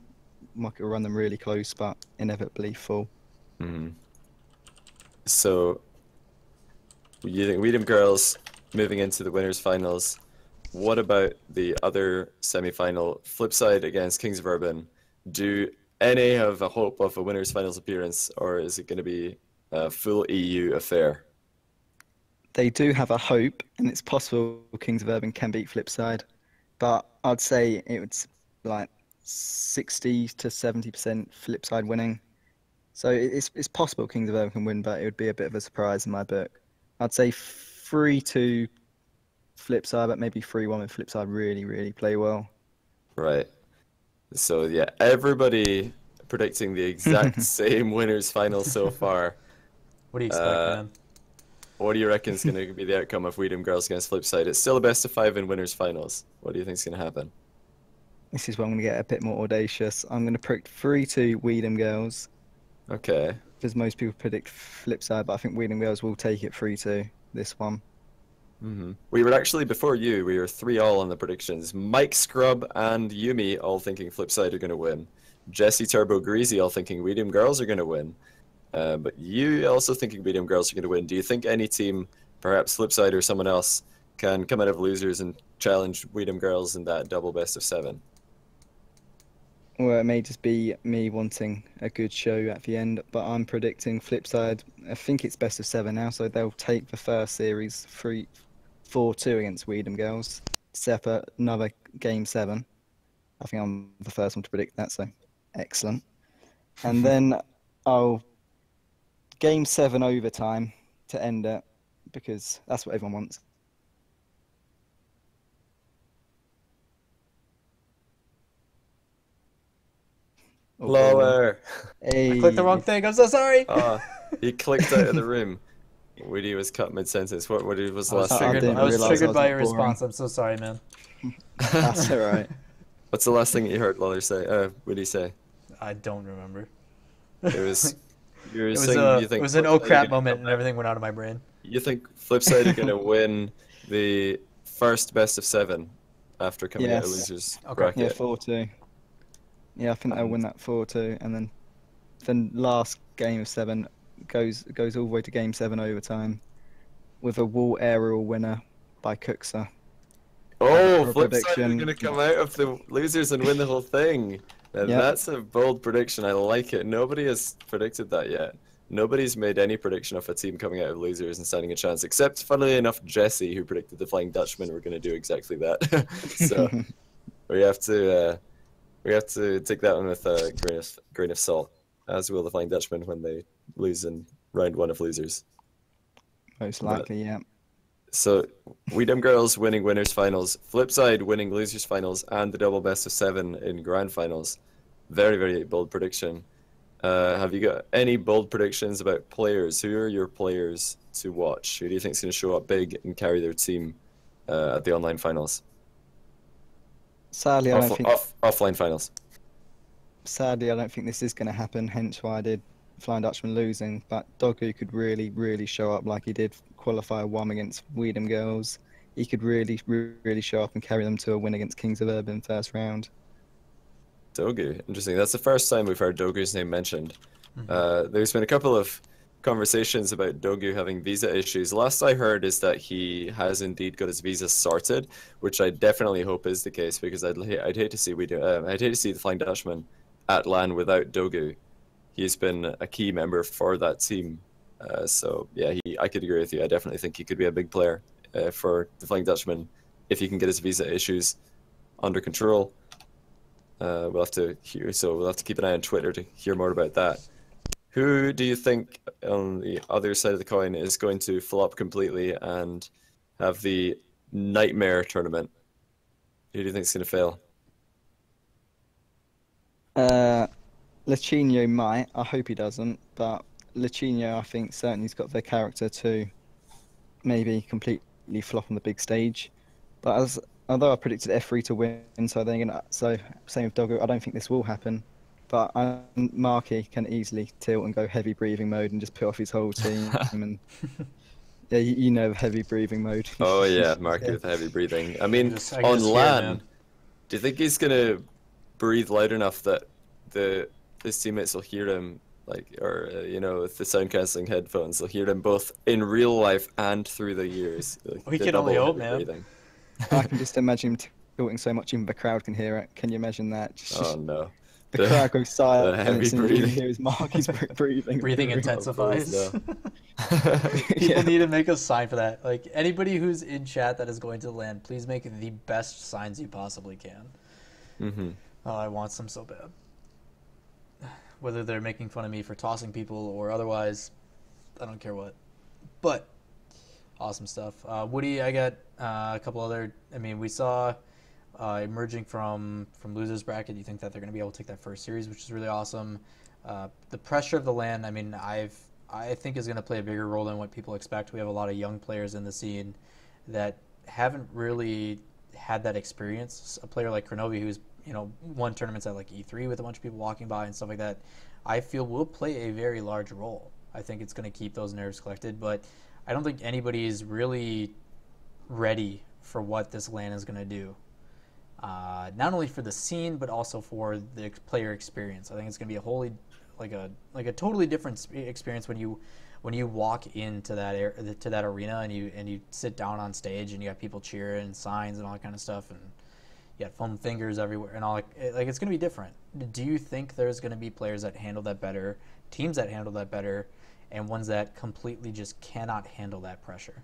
Mocket will run them really close, but inevitably full. So, you think Weedham Girls moving into the winners finals? What about the other semi-final, Flipside against Kings of Urban? Do any have a hope of a winners finals appearance, or is it going to be a full EU affair? They do have a hope, and it's possible Kings of Urban can beat Flipside, but I'd say it's like 60 to 70% Flipside winning. So it's possible Kings of Urban can win, but it would be a bit of a surprise in my book. I'd say 3-2 Flipside, but maybe 3-1 if Flipside really play well. Right. So yeah, everybody predicting the exact same winners final so far. What do you expect, man? What do you reckon is going to be the outcome of Weedham Girls against Flipside? It's still a best of 5 in winners finals. What do you think is going to happen? This is where I'm going to get a bit more audacious. I'm going to predict 3-2 Weedham Girls. Okay. Because most people predict Flipside, but I think Weedham Girls will take it 3-2 this one. We were actually, before you, we were 3-all on the predictions. Mike, Scrub, and Yumi all thinking Flipside are going to win. Jessie, Turbo, Greazy all thinking Weedham Girls are going to win. But you also thinking Weedham Girls are going to win. Do you think any team, perhaps Flipside or someone else, can come out of losers and challenge Weedham Girls in that double best of 7? Well, it may just be me wanting a good show at the end, but I'm predicting Flipside. I think it's best of 7 now, so they'll take the first series 4-2 against Weedham Girls, set up another game 7. I think I'm the first one to predict that, so excellent. And then I'll game 7 overtime to end it, because that's what everyone wants. Lawler! Hey. I clicked the wrong thing, I'm so sorry! He clicked out of the room. Woody was cut mid-sentence. What was the last thing? I was triggered by your response, I'm so sorry, man. That's alright. What's the last thing that you heard Lawler say? Woody say? I don't remember. It was... It was an oh crap moment and everything went out of my brain. You think Flipside are going to win the first best of 7 after coming out of losers bracket? Yeah, 4-2. Yeah, I think they'll win that 4-2, and then the last game of 7 goes all the way to game 7 overtime with a wall aerial winner by Cookser. Oh, Flipside are going to come out of the losers and win the whole thing. Now, that's a bold prediction. I like it. Nobody has predicted that yet. Nobody's made any prediction of a team coming out of losers and standing a chance, except, funnily enough, Jessie, who predicted the Flying Dutchman were going to do exactly that. So we have to take that one with a grain of salt, as will the Flying Dutchman when they lose in round 1 of losers. Most likely, yeah. So, Weedham Girls winning winners finals, Flipside winning losers finals, and the double best of 7 in grand finals. Very, very bold prediction. Have you got any bold predictions about players? Who are your players to watch? Who do you think is going to show up big and carry their team at the online finals? Sadly, I don't think... Offline finals. Sadly, I don't think this is going to happen, hence why I did Flying Dutchman losing, but Dogu could really show up like he did qualifier 1 against Weedham Girls. He could really show up and carry them to a win against Kings of Urban first round. Dogu, interesting. That's the first time we've heard Dogu's name mentioned. There's been a couple of conversations about Dogu having visa issues. Last I heard is that he has indeed got his visa sorted, which I definitely hope is the case, because I'd hate to see I'd hate to see the Flying Dutchman at LAN without Dogu. he's been a key member for that team. So yeah, I could agree with you. I definitely think he could be a big player for the Flying Dutchman if he can get his visa issues under control. We'll have to keep an eye on Twitter to hear more about that. Who do you think on the other side of the coin is going to flop completely and have the nightmare tournament? Who do you think is going to fail? Lachinho might. I hope he doesn't. But Lachinho, I think, certainly has got the character to maybe completely flop on the big stage. But although I predicted F3 to win, so same with Doggo, I don't think this will happen. But Marky can easily tilt and go heavy breathing mode and just put off his whole team. And yeah, you know, heavy breathing mode. Oh yeah, Marky with heavy breathing. I mean, on LAN, do you think he's gonna breathe loud enough that his teammates will hear him, or you know, with the sound cancelling headphones, they'll hear him both in real life and through the ears? We can only hope, man. Breathing. I can just imagine him tilting so much even the crowd can hear it. Can you imagine that? Oh no. The crowd goes silent heavy and breathing. You hear his Marky's breathing. Breathing intensifies. No. People need to make a sign for that. Like, anybody who's in chat that is going to LAN, please make the best signs you possibly can. Mm-hmm. Oh, I want some so bad. Whether they're making fun of me for tossing people or otherwise, I don't care what. But awesome stuff. Woody, I got a couple other. I mean, we saw emerging from losers bracket. You think that they're going to be able to take that first series, which is really awesome. The pressure of the LAN, I mean, I think is going to play a bigger role than what people expect. We have a lot of young players in the scene that haven't really had that experience. A player like Kronovi, who's won tournaments at like E3 with a bunch of people walking by and stuff like that, I feel will play a very large role. I think it's going to keep those nerves collected, but I don't think anybody is really ready for what this LAN is going to do. Not only for the scene, but also for the player experience. I think it's going to be a totally different experience when you walk into that arena and you sit down on stage and you got people cheering and signs and all that kind of stuff, and you got foam fingers everywhere and all. Like it's going to be different. Do you think there's going to be players that handle that better, teams that handle that better, and ones that completely just cannot handle that pressure?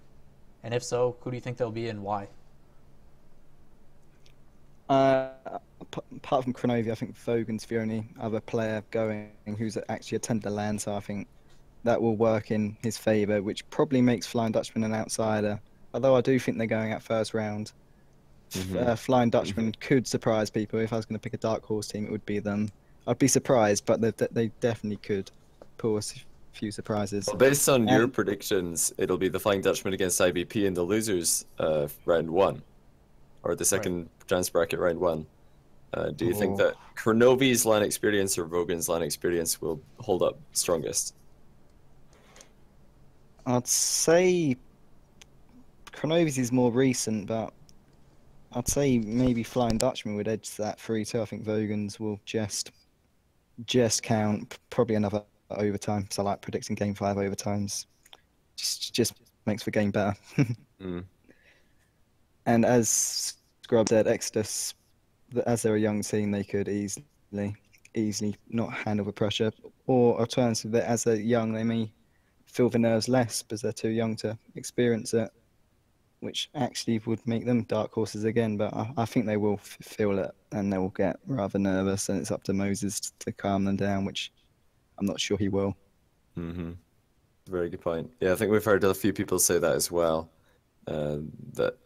And if so, who do you think they'll be and why? Apart from Kronovi, I think Vogan's the only other player going who's actually attended the LAN, so I think that will work in his favour, which probably makes Flying Dutchman an outsider. Although I do think they're going at first round. Flying Dutchman could surprise people. If I was going to pick a dark horse team, it would be them. I'd be surprised, but they definitely could pull a few surprises. Well, based on your predictions, it'll be the Flying Dutchman against IBP in the losers round 1, or the second chance bracket round 1. Do you think that Kronovi's LAN experience or Vogan's LAN experience will hold up strongest? I'd say Kronovi's is more recent, but I'd say maybe Flying Dutchman would edge that 3-2. I think Vogan's will just count probably another overtime. So I like predicting Game 5 overtimes. Just makes the game better. And as Scrub said, Exodus, as they're a young team, they could easily not handle the pressure. Or alternatively, as they're young, they may feel the nerves less because they're too young to experience it, which actually would make them dark horses again. But I think they will feel it and they will get rather nervous, and it's up to Moses to calm them down, which I'm not sure he will. Very good point. Yeah, I think we've heard a few people say that as well. That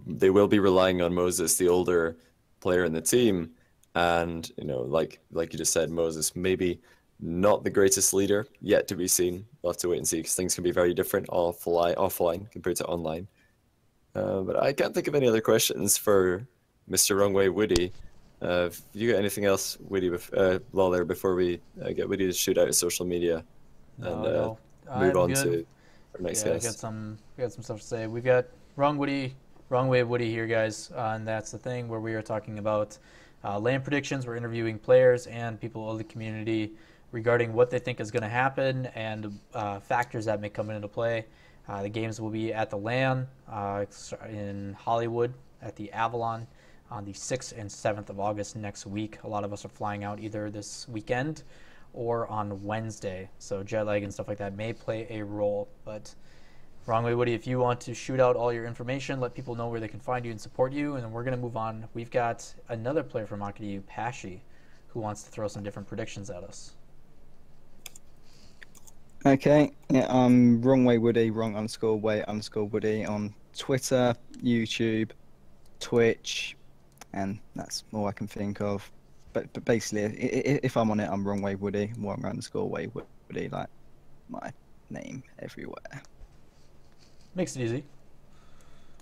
they will be relying on Moses, the older player in the team, and like you just said, Moses maybe not the greatest leader yet to be seen. We'll have to wait and see because things can be very different offline compared to online. But I can't think of any other questions for Mr. Wrongwaywoody. Have you got anything else, Woody, Lawler, before we get Woody to shoot out his social media and move on to our next guest? We got some stuff to say. We've got Wrongwaywoody here, guys, and that's the thing where we are talking about LAN predictions. We're interviewing players and people of the community regarding what they think is going to happen and factors that may come into play. The games will be at the LAN in Hollywood at the Avalon on the 6th and 7th of August next week. A lot of us are flying out either this weekend or on Wednesday. So jet lag and stuff like that may play a role. But wrongwaywoody, if you want to shoot out all your information, let people know where they can find you and support you, and then we're going to move on. We've got another player from Akadu, Pashy, who wants to throw some different predictions at us. Okay, yeah, wrongwaywoody, wrong_way_woody on Twitter, YouTube, Twitch, and that's all I can think of. But basically, if I'm on it, I'm wrongwaywoody, wrong_way_woody, like my name everywhere. Makes it easy.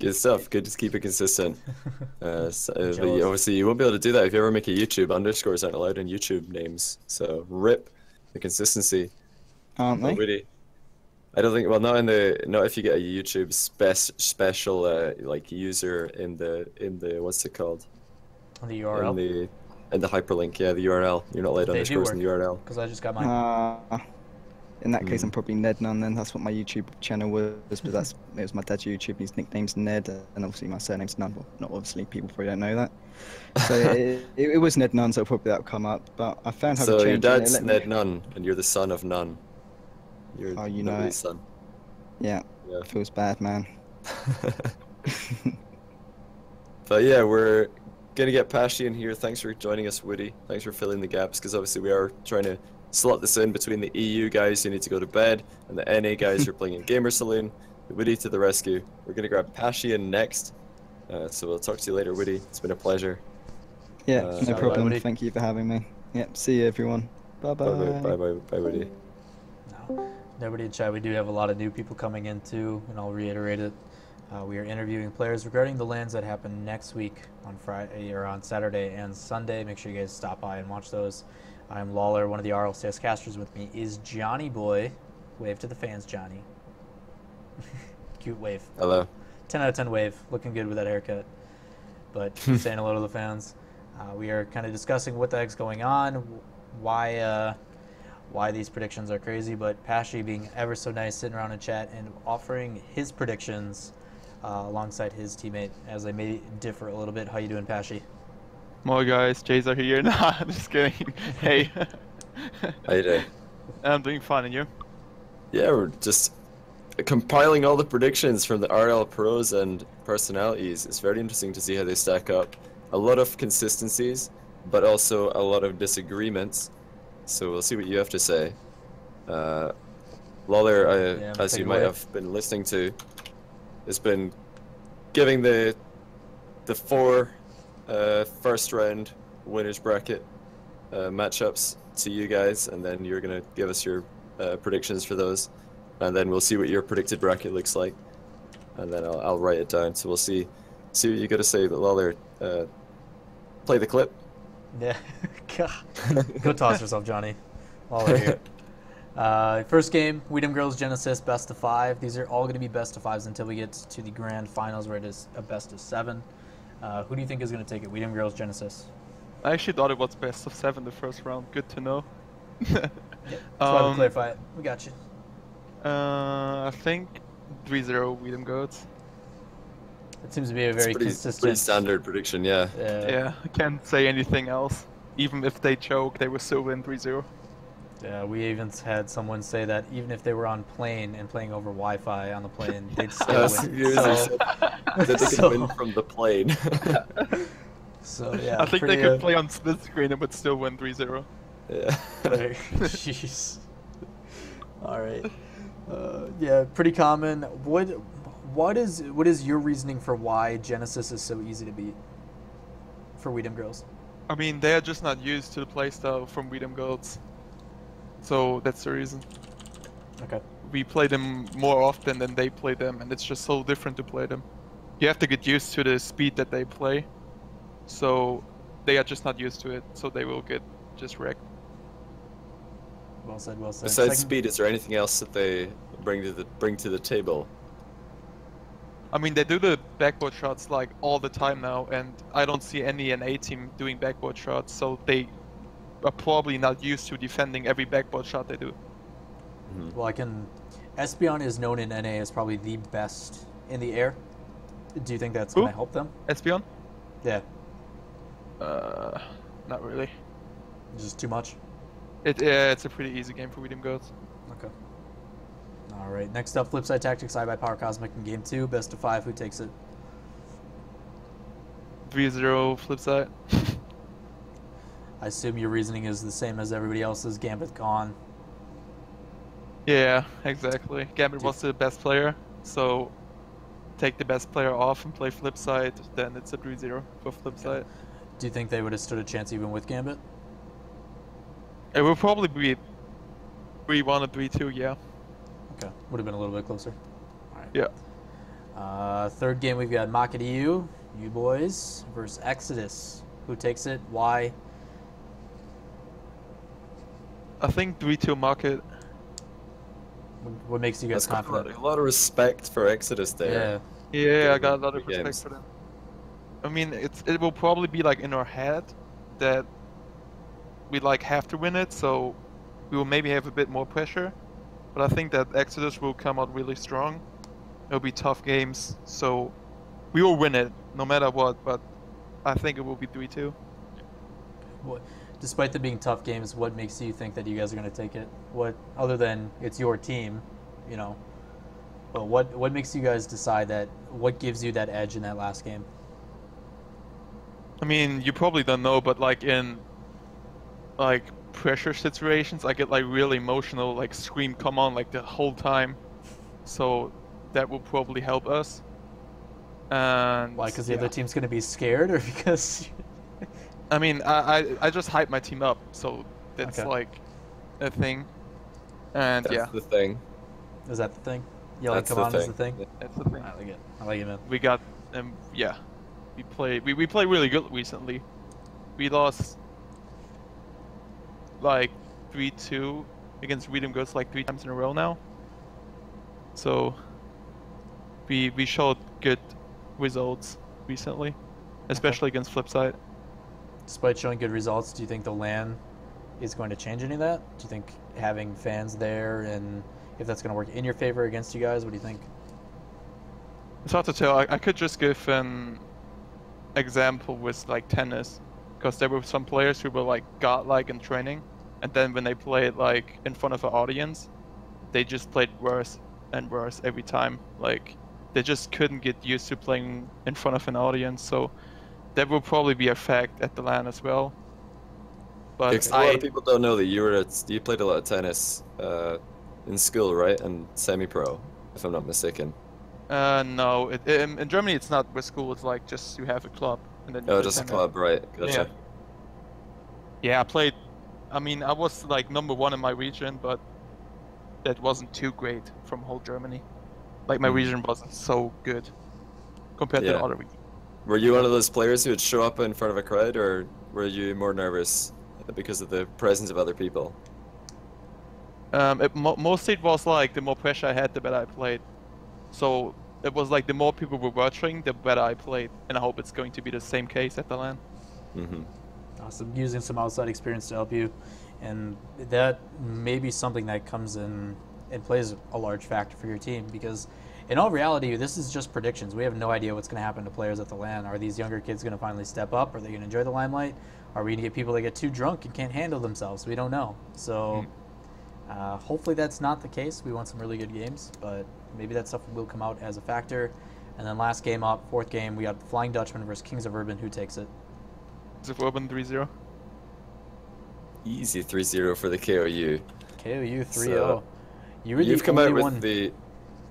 Good stuff. Good to keep it consistent. Obviously, you won't be able to do that if you ever make a YouTube. Underscores aren't allowed in YouTube names. So rip the consistency. Aren't they? Really. I don't think. Well, not if you get a YouTube special like user in the what's it called? The URL. In the hyperlink, yeah, the URL. You're not allowed underscores in the URL. Because I just got mine. In that case, I'm probably Ned Nunn. Then that's what my YouTube channel was. But it was my dad's YouTube. His nickname's Ned, and obviously my surname's Nunn. Well, not obviously, people probably don't know that. So it was Ned Nunn, so probably that'll come up. But I found how to change it. So your dad's Ned Nunn, and you're the son of Nunn. You're nobody's son. Yeah, feels bad, man. But yeah, we're gonna get Pashy in here. Thanks for joining us, Woody. Thanks for filling the gaps, because obviously we are trying to slot this in between the EU guys who need to go to bed and the NA guys who are playing in Gamer Saloon. Woody to the rescue. We're gonna grab Pashy in next. So we'll talk to you later, Woody. It's been a pleasure. Yeah, no problem. Thank you for having me. Yep, see you everyone. Bye bye. Bye Woody. Nobody in chat. We do have a lot of new people coming in too, and I'll reiterate it. We are interviewing players regarding the LANs that happen next week on Friday or on Saturday and Sunday. Make sure you guys stop by and watch those. I'm Lawler, one of the RLCS casters. With me is Johnny Boy. Wave to the fans, Johnny. Cute wave. Hello. 10 out of 10 wave. Looking good with that haircut. But saying hello to the fans. We are kind of discussing what the heck's going on, why these predictions are crazy, but Pashy being ever so nice, sitting around in chat and offering his predictions alongside his teammate, as they may differ a little bit. How you doing, Pashy? More guys, Jays are here. Nah, just kidding. Hey. How you doing? I'm doing fine, and you? Yeah, we're just compiling all the predictions from the RL pros and personalities. It's very interesting to see how they stack up. A lot of consistencies, but also a lot of disagreements. So we'll see what you have to say. Lawler, as you might have been listening to, has been giving the 4 first round winners bracket matchups to you guys, and then you're gonna give us your predictions for those, and then we'll see what your predicted bracket looks like, and then I'll write it down. So we'll see what you got to say. But Lawler, play the clip. Yeah. Go toss yourself, Johnny. Lawler here. First game, Weedham Girls Genesis, best of 5. These are all going to be best of 5s until we get to the grand finals, where it is a best of 7. Who do you think is going to take it? Weedham Girls Genesis. I actually thought it was best of 7 the first round. Good to know. Yeah, that's why we clarify it. We got you. I think 3-0 Weedham Girls. It seems to be a very consistent. Pretty standard prediction, yeah. Yeah, I can't say anything else. Even if they choke, they will still win 3-0. Yeah, we even had someone say that even if they were on plane and playing over Wi-Fi on the plane, they'd still win. That they could win from the plane. So yeah, I think they could play on split screen and would still win 3-0. Yeah. Jeez. All right. Yeah, pretty common. What is your reasoning for why Genesis is so easy to beat for Weedham Girls? I mean, they're just not used to the playstyle from Weedham Girls. So that's the reason. Okay. We play them more often than they play them, and it's just so different to play them. You have to get used to the speed that they play. So they are just not used to it, so they will get just wrecked. Well said, well said. Besides speed, is there anything else that they bring to the table? I mean, they do the backboard shots like all the time now, and I don't see any NA team doing backboard shots, so they are probably not used to defending every backboard shot they do. Mm-hmm. Well, Espion is known in NA as probably the best in the air. Do you think that's going to help them? Espion? Yeah. Not really. Just too much? It's a pretty easy game for Weedham Goats. Okay. All right. Next up, Flipside Tactics, I by Power Cosmic in Game 2. Best of 5. Who takes it? 3-0 Flipside. I assume your reasoning is the same as everybody else's. Gambit gone. Yeah, exactly. Gambit was the best player, so take the best player off and play Flipside, then it's a 3-0 for Flipside. Okay. Do you think they would have stood a chance even with Gambit? It would probably be 3-1 or 3-2, yeah. Okay, would have been a little bit closer. All right. Yeah. Third game, we've got Market EU, you boys, versus Exodus. Who takes it? Why? I think 3-2 Market. What makes you guys confident? A lot of respect for Exodus there. Yeah, I got a lot of respect for them. I mean, it will probably be like in our head that we like have to win it, so we will maybe have a bit more pressure. But I think that Exodus will come out really strong. It'll be tough games, so we will win it no matter what. But I think it will be 3-2. Despite them being tough games, what makes you think that you guys are going to take it? What, other than it's your team, you know, but what makes you guys decide that, what gives you that edge in that last game? I mean, you probably don't know, but like in like pressure situations, I get like really emotional, like scream come on like the whole time. So that will probably help us. And why? Because the other team's going to be scared, or because... I mean, I just hype my team up, so that's like a thing. And that's the thing. Is that the thing? Yelling come on is the thing? That's the thing. I like it. I like it, man. We got yeah. We play really good recently. We lost like 3-2 against Weedham Goats like 3 times in a row now. So we showed good results recently, especially against Flipside. Despite showing good results, do you think the LAN is going to change any of that? Do you think having fans there, and if that's going to work in your favor against you guys, what do you think? It's hard to tell. I could just give an example with like tennis, because there were some players who were like godlike in training, and then when they played like in front of an audience, they just played worse and worse every time. Like they just couldn't get used to playing in front of an audience. So that will probably be a fact at the LAN as well. But a lot of people don't know that you played a lot of tennis in school, right? And semi-pro, if I'm not mistaken. No, in Germany it's not with school. It's like just you have a club and then. Oh, just a club, right? Gotcha. Yeah, I played. I mean, I was like #1 in my region, but that wasn't too great from whole Germany. Like my region wasn't so good compared to the other regions. Were you one of those players who would show up in front of a crowd, or were you more nervous because of the presence of other people? Mostly it was like the more pressure I had, the better I played. So it was like the more people were watching, the better I played, and I hope it's going to be the same case at the LAN. Awesome. Using some outside experience to help you, and that may be something that comes in and plays a large factor for your team, because in all reality, this is just predictions. We have no idea what's going to happen to players at the LAN. Are these younger kids going to finally step up? Are they going to enjoy the limelight? Are we going to get people that get too drunk and can't handle themselves? We don't know. So hopefully that's not the case. We want some really good games, but maybe that stuff will come out as a factor. And then last game up, fourth game, we got Flying Dutchman versus Kings of Urban. Who takes it? Kings of Urban 3-0. Easy 3-0 for the KOU. KOU 3-0. So, you've come out with the...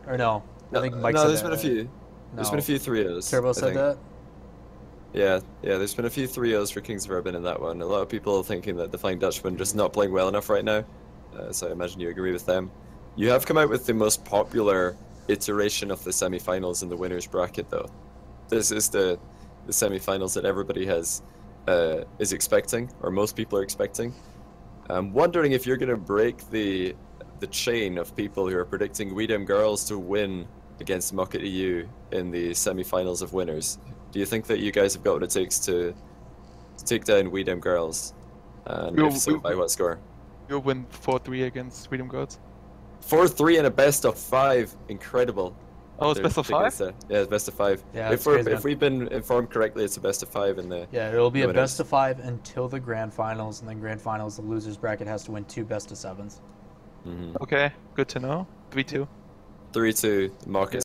Or no. I think Mike no, said there's been a few. No. There's been a few 3-0s. Turbo said that? Yeah, there's been a few 3-0s for Kings of Urban in that one. A lot of people thinking that the Flying Dutchman just not playing well enough right now. So I imagine you agree with them. You have come out with the most popular iteration of the semi-finals in the winners bracket, though. This is the semi-finals that everybody is expecting, or most people are expecting. I'm wondering if you're going to break the chain of people who are predicting Weedham Girls to win against Mucket EU in the semi-finals of winners. Do you think that you guys have got what it takes to take down Weedham Girls? And if so, by what score? You'll win 4-3 against Weedham Girls. 4-3 in a best of 5. Incredible. Oh, it's best of 5? Yeah, it's best of 5. Yeah, if we've been informed correctly, it's a best of 5 in the. Yeah, it'll be a best of 5 until the grand finals, and then grand finals, the losers bracket has to win 2 best of 7s. Mm-hmm. Okay, good to know. 3-2. 3-2. Market